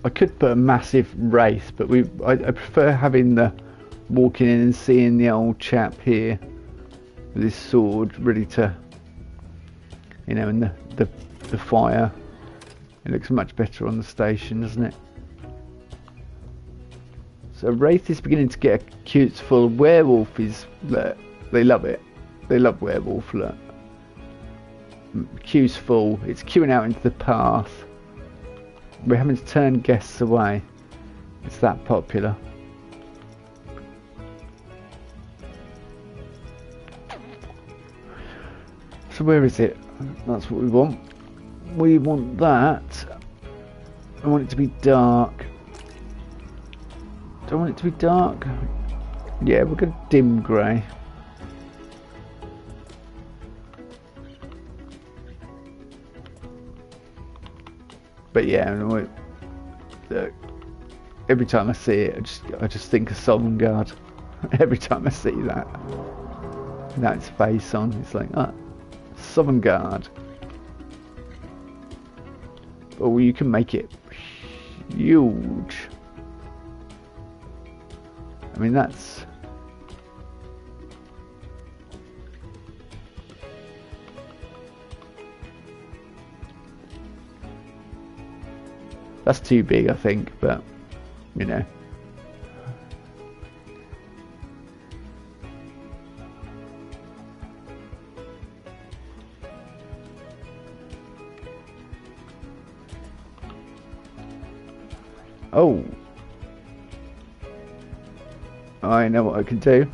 I could put a massive wraith, but I prefer having the walking in and seeing the old chap here with his sword ready to, you know, and the fire. It looks much better on the station, doesn't it? So wraith is beginning to get a queues full. Werewolf is, look, they love it. They love werewolf, look. Queues full. It's queuing out into the path. We're having to turn guests away. It's that popular. So where is it? That's what we want. We want that. I want it to be dark. Do I want it to be dark? Yeah, we're going to dim grey. But yeah, look, every time I see it, I just think of Sovngarde. Every time I see that, its face on, it's like, ah, Sovngarde. Oh, you can make it huge. I mean, that's... That's too big, I think, but, you know. Oh. I know what I can do.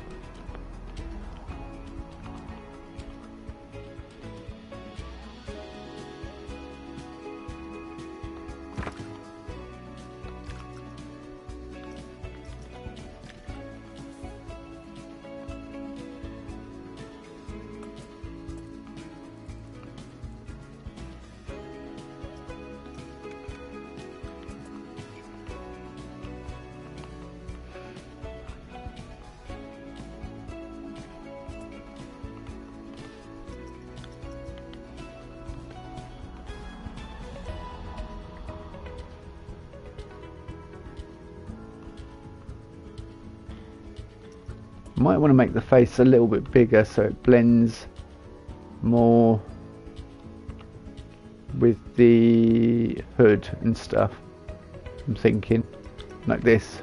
Might want to make the face a little bit bigger so it blends more with the hood and stuff. I'm thinking like this,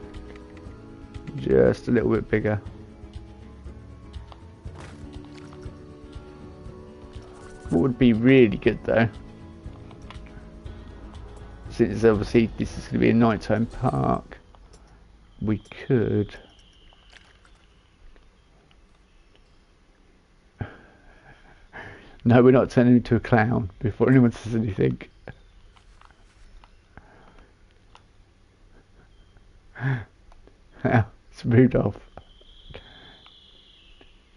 just a little bit bigger. What would be really good though, since obviously this is going to be a nighttime park, we could no, we're not turning into a clown before anyone says anything. It's moved off. It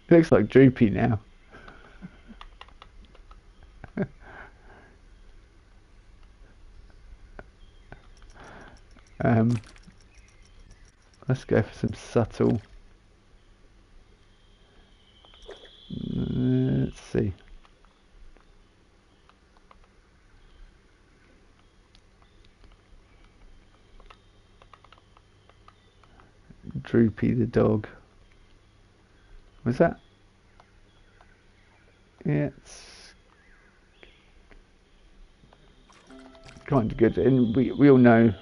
looks like Droopy now. Let's go for some subtle. Let's see. Droopy the dog. Was that? Yeah, it's kind of good, and we all know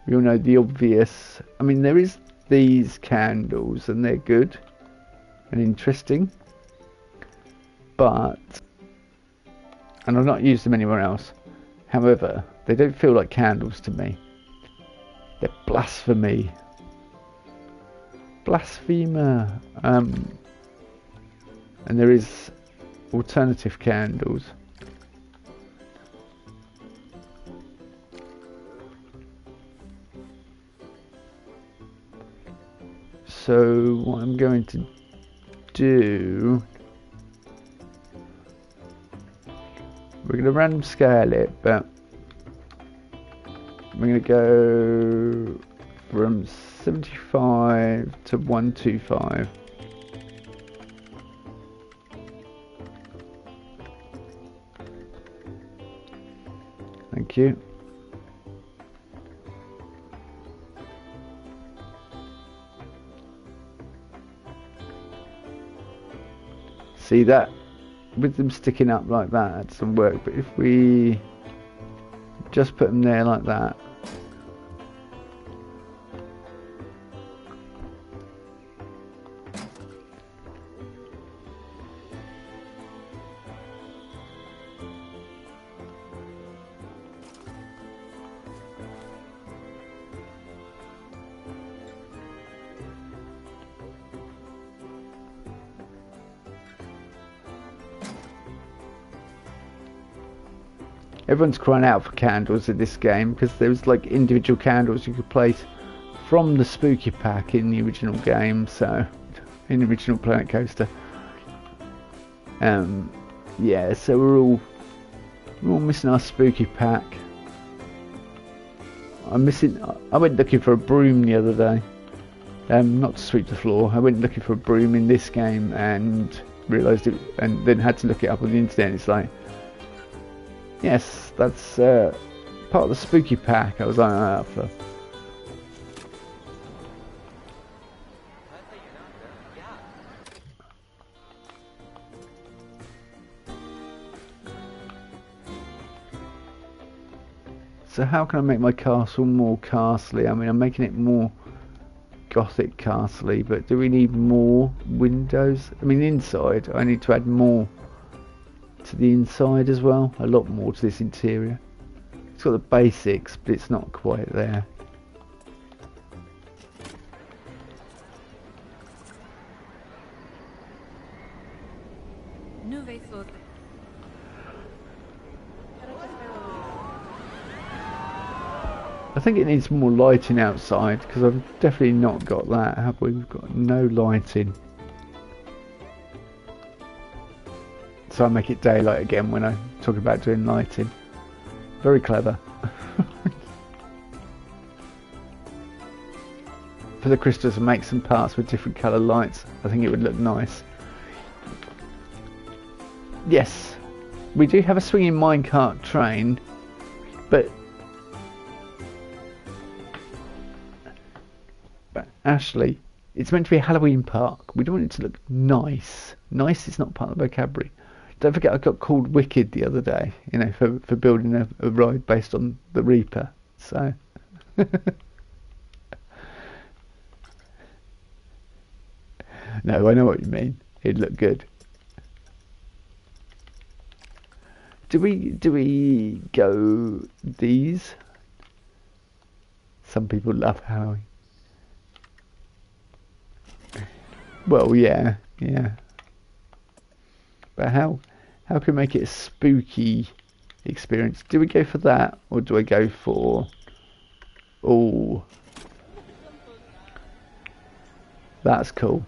the obvious. I mean, there is these candles, and they're good and interesting, and I've not used them anywhere else. However, they don't feel like candles to me. They're blasphemy. Blasphemer. And there is alternative candles. So what I'm going to do, we're going to random scale it, but we're going to go from 75 to 125. Thank you. See that? With them sticking up like that, had some work, but if we just put them there like that, everyone's crying out for candles in this game because there's like individual candles you could place from the spooky pack in the original game, so in the original Planet Coaster. Yeah, so we're all missing our spooky pack. I went looking for a broom the other day, not to sweep the floor. I went looking for a broom in this game and realised it, and then had to look it up on the internet. It's like, yes, that's part of the spooky pack. I was like, oh, for. So how can I make my castle more castley? I mean, I'm making it more gothic castley, but do we need more windows? I mean, inside, I need to add more to the inside as well, a lot more to this interior. It's got the basics, but it's not quite there. I think it needs more lighting outside, because I've definitely not got that, have we? We've got no lighting. So I make it daylight again when I talk about doing lighting. Very clever. For the crystals, make some parts with different colour lights. I think it would look nice. Yes, we do have a swinging minecart train, but Ashley, It's meant to be a Halloween park. We don't want it to look nice. Nice is not part of the vocabulary. Don't forget I got called wicked the other day, you know, for building a ride based on the Reaper. So no, I know what you mean. It'd look good. Do we go these? Some people love Halloween. Well, yeah. But how can we make it a spooky experience? Do we go for that, or do I go for... Oh, that's cool.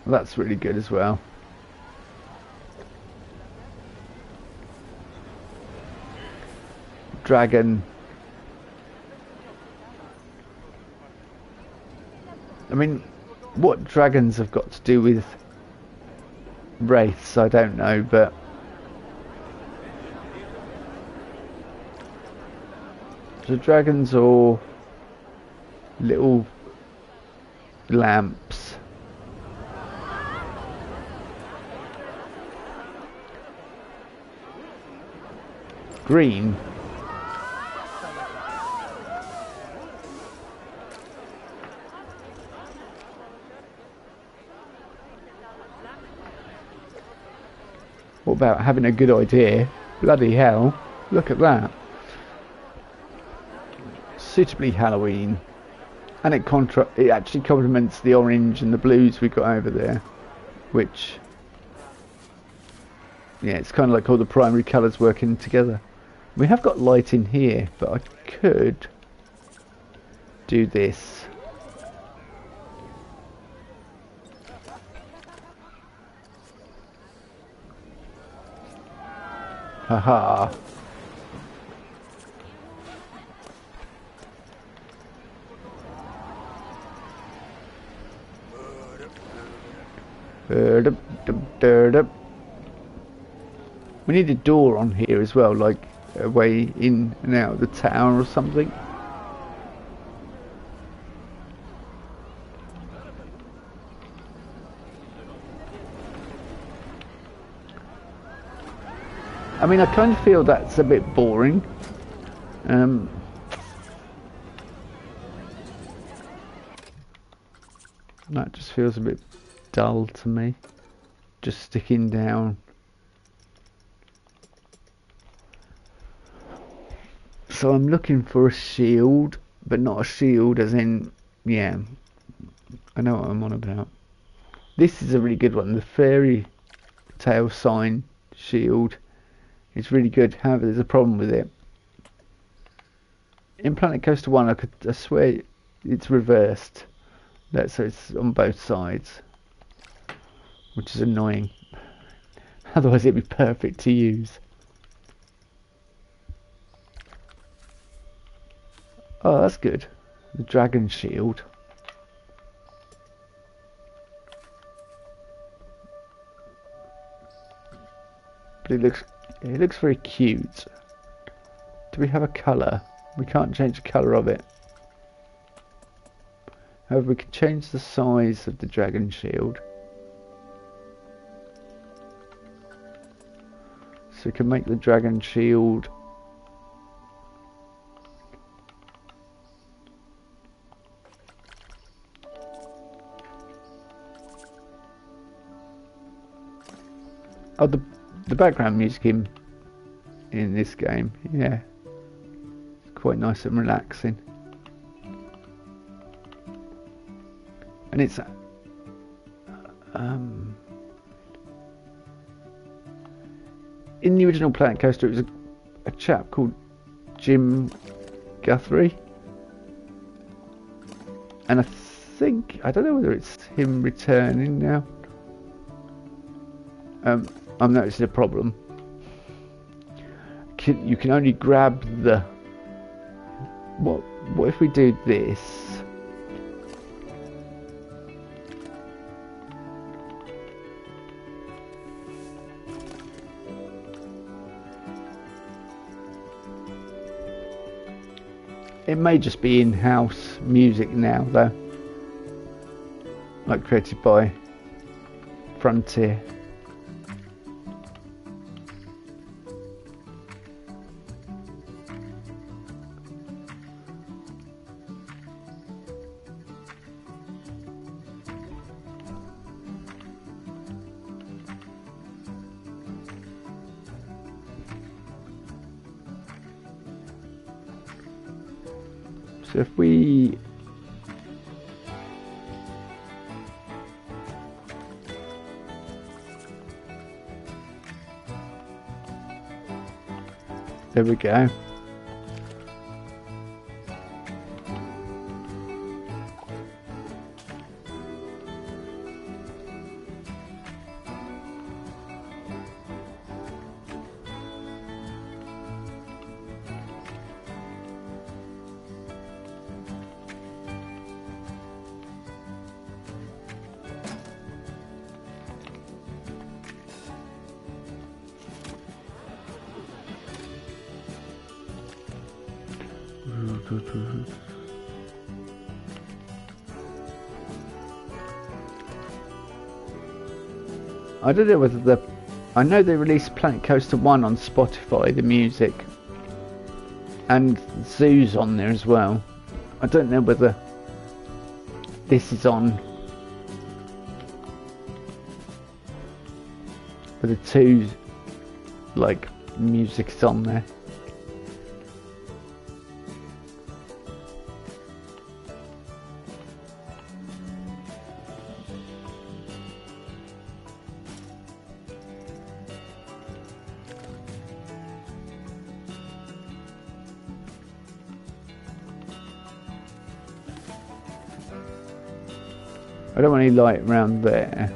That's really good as well. Dragon. I mean, what dragons have got to do with wraiths, I don't know, but the dragons or little lamps. Green. What about having a good idea? Bloody hell, look at that. Suitably Halloween. And it actually complements the orange and the blues we've got over there. Which, yeah, it's kind of like all the primary colours working together. We have got light in here, but I could do this. Haha. We need a door on here as well, like a way in and out of the tower or something. I mean, I kind of feel that's a bit boring. That just feels a bit dull to me. Just sticking down. So I'm looking for a shield, but not a shield as in, yeah, I know what I'm on about. This is a really good one, the fairy tale sign shield. It's really good, however there's a problem with it. In Planet Coaster 1 I swear it's reversed. So it's on both sides. Which is annoying. Otherwise it'd be perfect to use. Oh, that's good. The dragon shield. But it looks very cute. Do we have a colour? We can't change the colour of it. However, we can change the size of the dragon shield. So we can make the dragon shield the background music in this game, yeah, it's quite nice and relaxing. And it's in the original Planet Coaster it was a chap called Jim Guthrie, and I don't know whether it's him returning now. I'm noticing a problem. You can only grab the... What if we do this? It may just be in-house music now though, like created by Frontier. So if we there we go. I don't know whether I know they released Planet Coaster 1 on Spotify, the music, and Zoo's on there as well. I don't know whether this is on, whether two like music's on there. I don't want any light around there.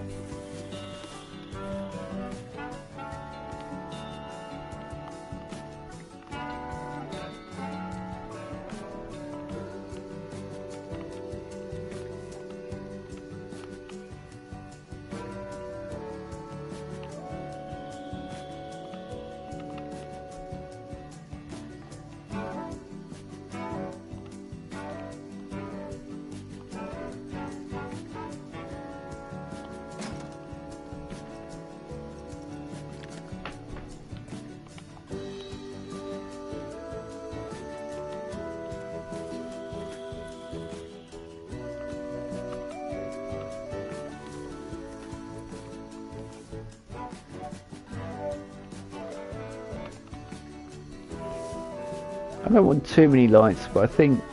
I don't want too many lights, but I think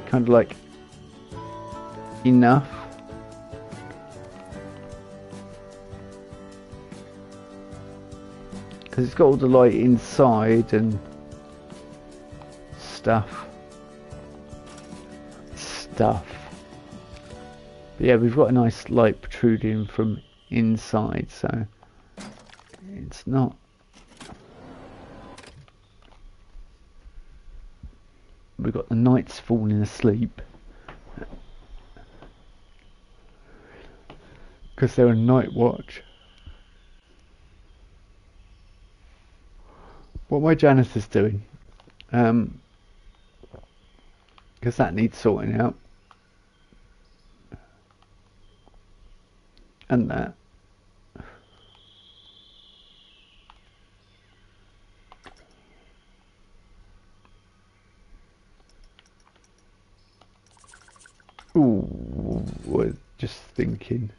kind of like enough. Because it's got all the light inside and stuff. But yeah, we've got a nice light protruding from inside, so it's not. We've got the knights falling asleep because they're a night watch. What my janitor's doing, because that needs sorting out, and that. Ooh, we're just thinking.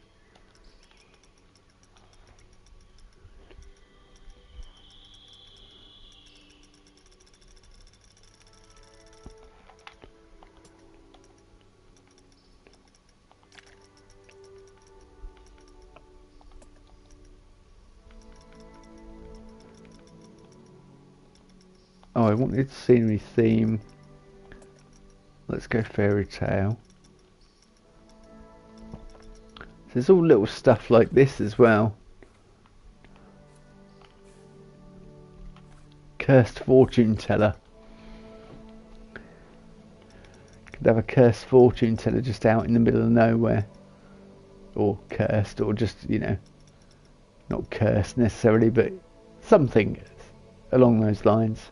Oh, I wanted scenery theme. Let's go fairy tale. There's all little stuff like this as well. Cursed fortune teller. Could have a cursed fortune teller just out in the middle of nowhere. Or cursed, or just, you know, not cursed necessarily, but something along those lines.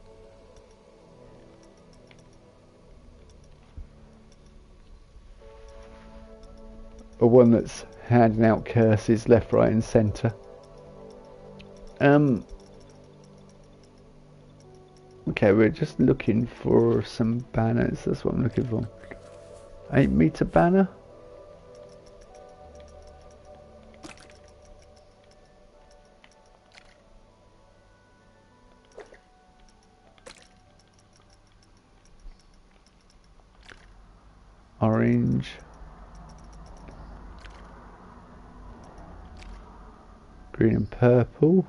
or one that's handing out curses left, right and centre. Okay, we're just looking for some banners. That's what I'm looking for. 8-meter banner. Orange. Green and purple.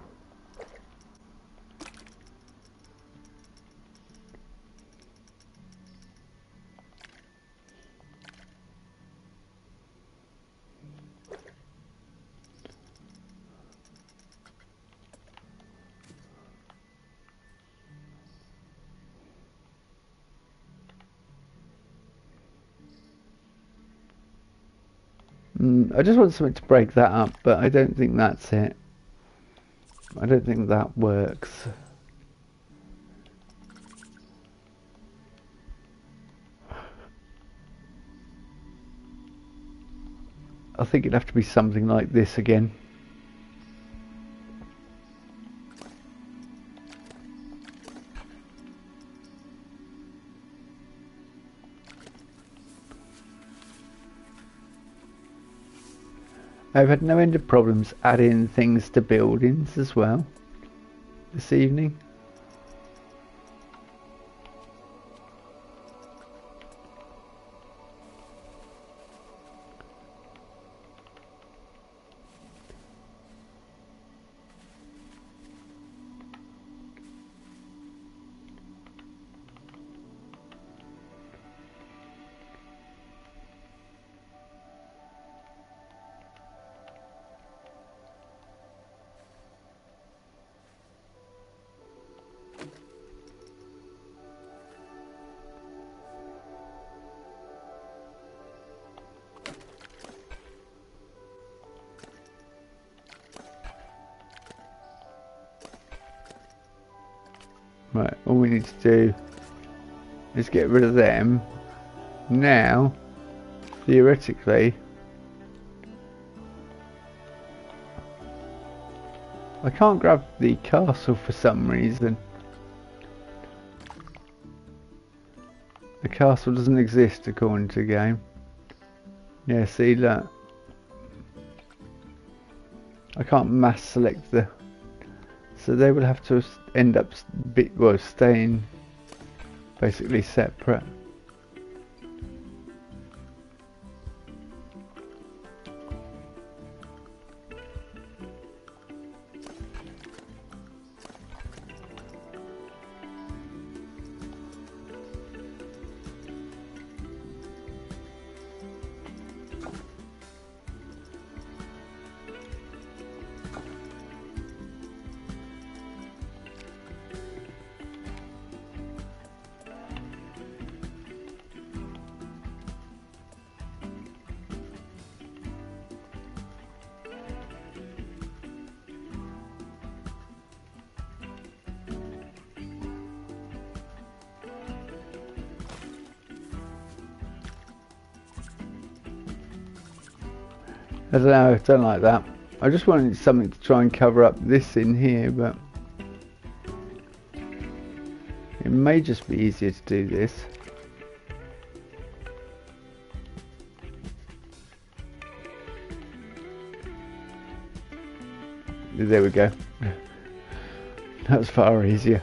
I just want something to break that up, but I don't think that's it. I don't think that works. I think it'd have to be something like this again. I've had no end of problems adding things to buildings as well this evening. Right, all we need to do is get rid of them. Now, theoretically, I can't grab the castle for some reason. The castle doesn't exist according to the game. Yeah, see that? I can't mass select the... So they will have to end up staying basically separate. I don't know, I don't like that. I just wanted something to try and cover up this in here, but it may just be easier to do this. There we go. That's far easier.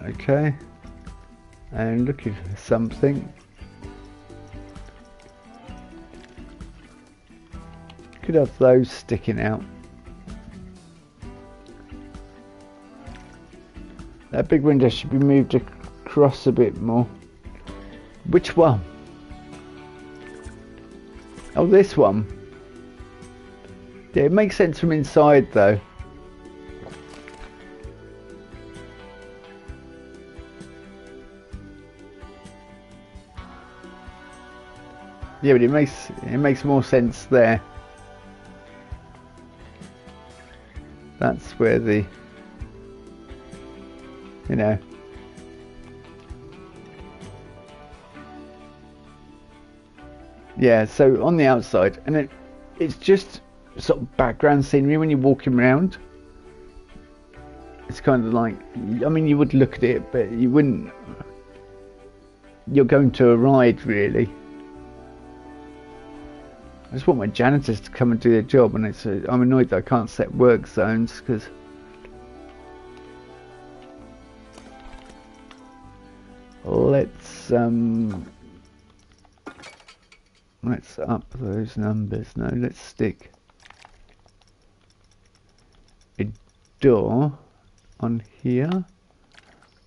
Okay, and looking for something. Could have those sticking out. That big window should be moved across a bit more. Which one? Oh, this one. Yeah, it makes sense from inside though. Yeah, but it makes more sense there. That's where the, you know, yeah. So on the outside, and it's just sort of background scenery when you're walking around. It's kind of like, I mean, you would look at it, but you wouldn't. You're going to a ride, really. I just want my janitors to come and do their job, and I'm annoyed that I can't set work zones because let's up those numbers. No, let's stick a door on here.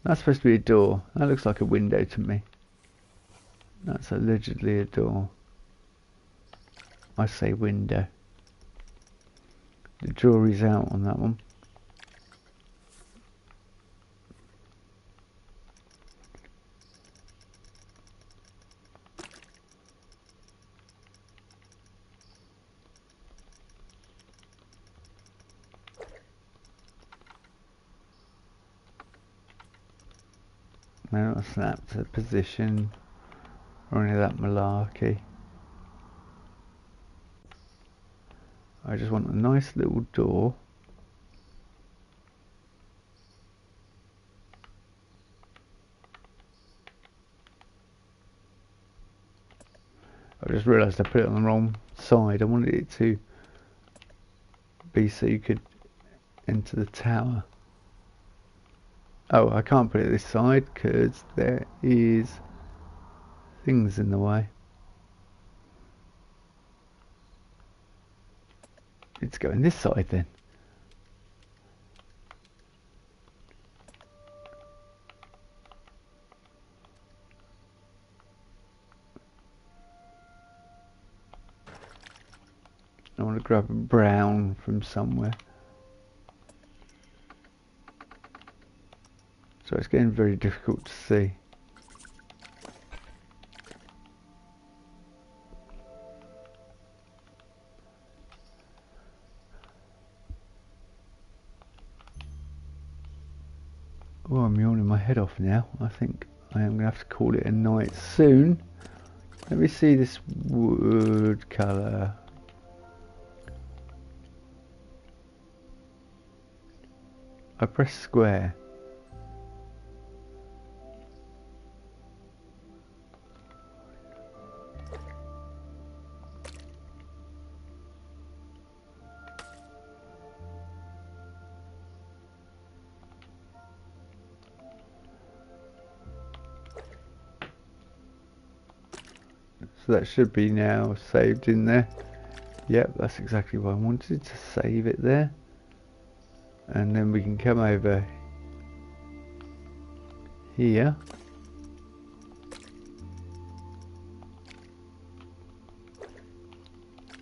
That's supposed to be a door. That looks like a window to me. That's allegedly a door. I say window. The jury's out on that one. No, not snap to position or any of that malarkey. I just want a nice little door. I just realised I put it on the wrong side. I wanted it to be so you could enter the tower. Oh, I can't put it this side because there is things in the way. It's going this side then. I want to grab a brown from somewhere. So it's getting very difficult to see. Oh, I'm yawning my head off now. I think I am going to have to call it a night soon. Let me see this wood colour. I press square. So that should be now saved in there. Yep, that's exactly what I wanted, to save it there. And then we can come over here.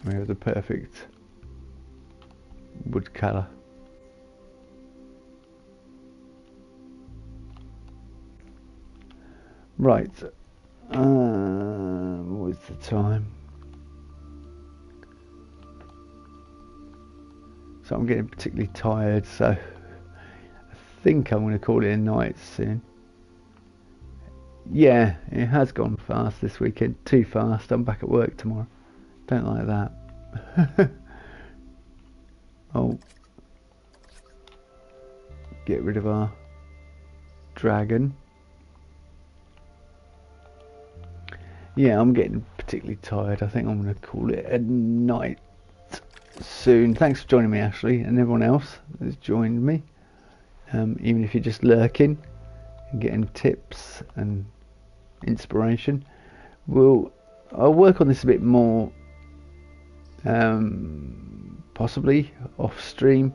We have the perfect wood colour. Right. What is the time? So I'm getting particularly tired, so I think I'm going to call it a night soon. Yeah, it has gone fast this weekend. Too fast. I'm back at work tomorrow. Don't like that. Oh. Get rid of our dragon. Yeah, I'm getting particularly tired. I think I'm going to call it a night soon. Thanks for joining me, Ashley, and everyone else that's joined me. Even if you're just lurking and getting tips and inspiration. I'll work on this a bit more, possibly off stream.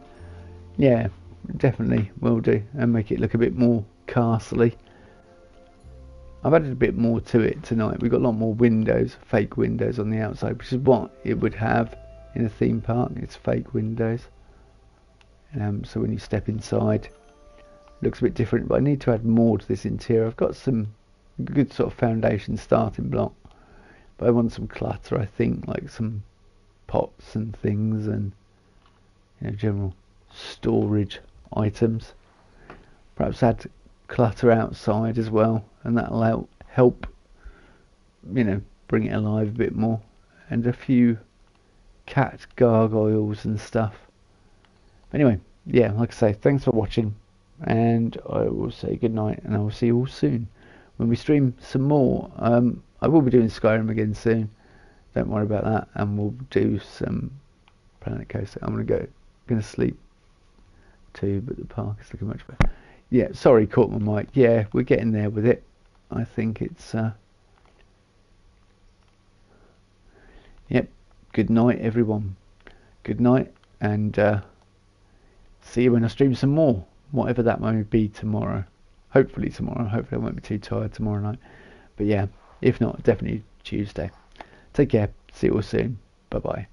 Yeah, definitely will do, and make it look a bit more castley. I've added a bit more to it tonight. We've got a lot more windows, fake windows on the outside, which is what it would have in a theme park. It's fake windows. So when you step inside, it looks a bit different, but I need to add more to this interior. I've got some good sort of foundation starting block, But I want some clutter, I think, like some pots and things, and general storage items. Perhaps add clutter outside as well, and that'll help bring it alive a bit more. And a few cat gargoyles and stuff. Anyway, yeah, like I say, thanks for watching, and I will say good night, and I will see you all soon when we stream some more. I will be doing Skyrim again soon, don't worry about that, and we'll do some Planet Coaster. I'm gonna sleep too, but the park is looking much better. Yeah, sorry, caught my mic. Yeah, we're getting there with it. I think it's yep. Good night, everyone. Good night, and see you when I stream some more, whatever that may be tomorrow. Hopefully tomorrow. Hopefully I won't be too tired tomorrow night. But yeah, if not, definitely Tuesday. Take care. See you all soon. Bye bye.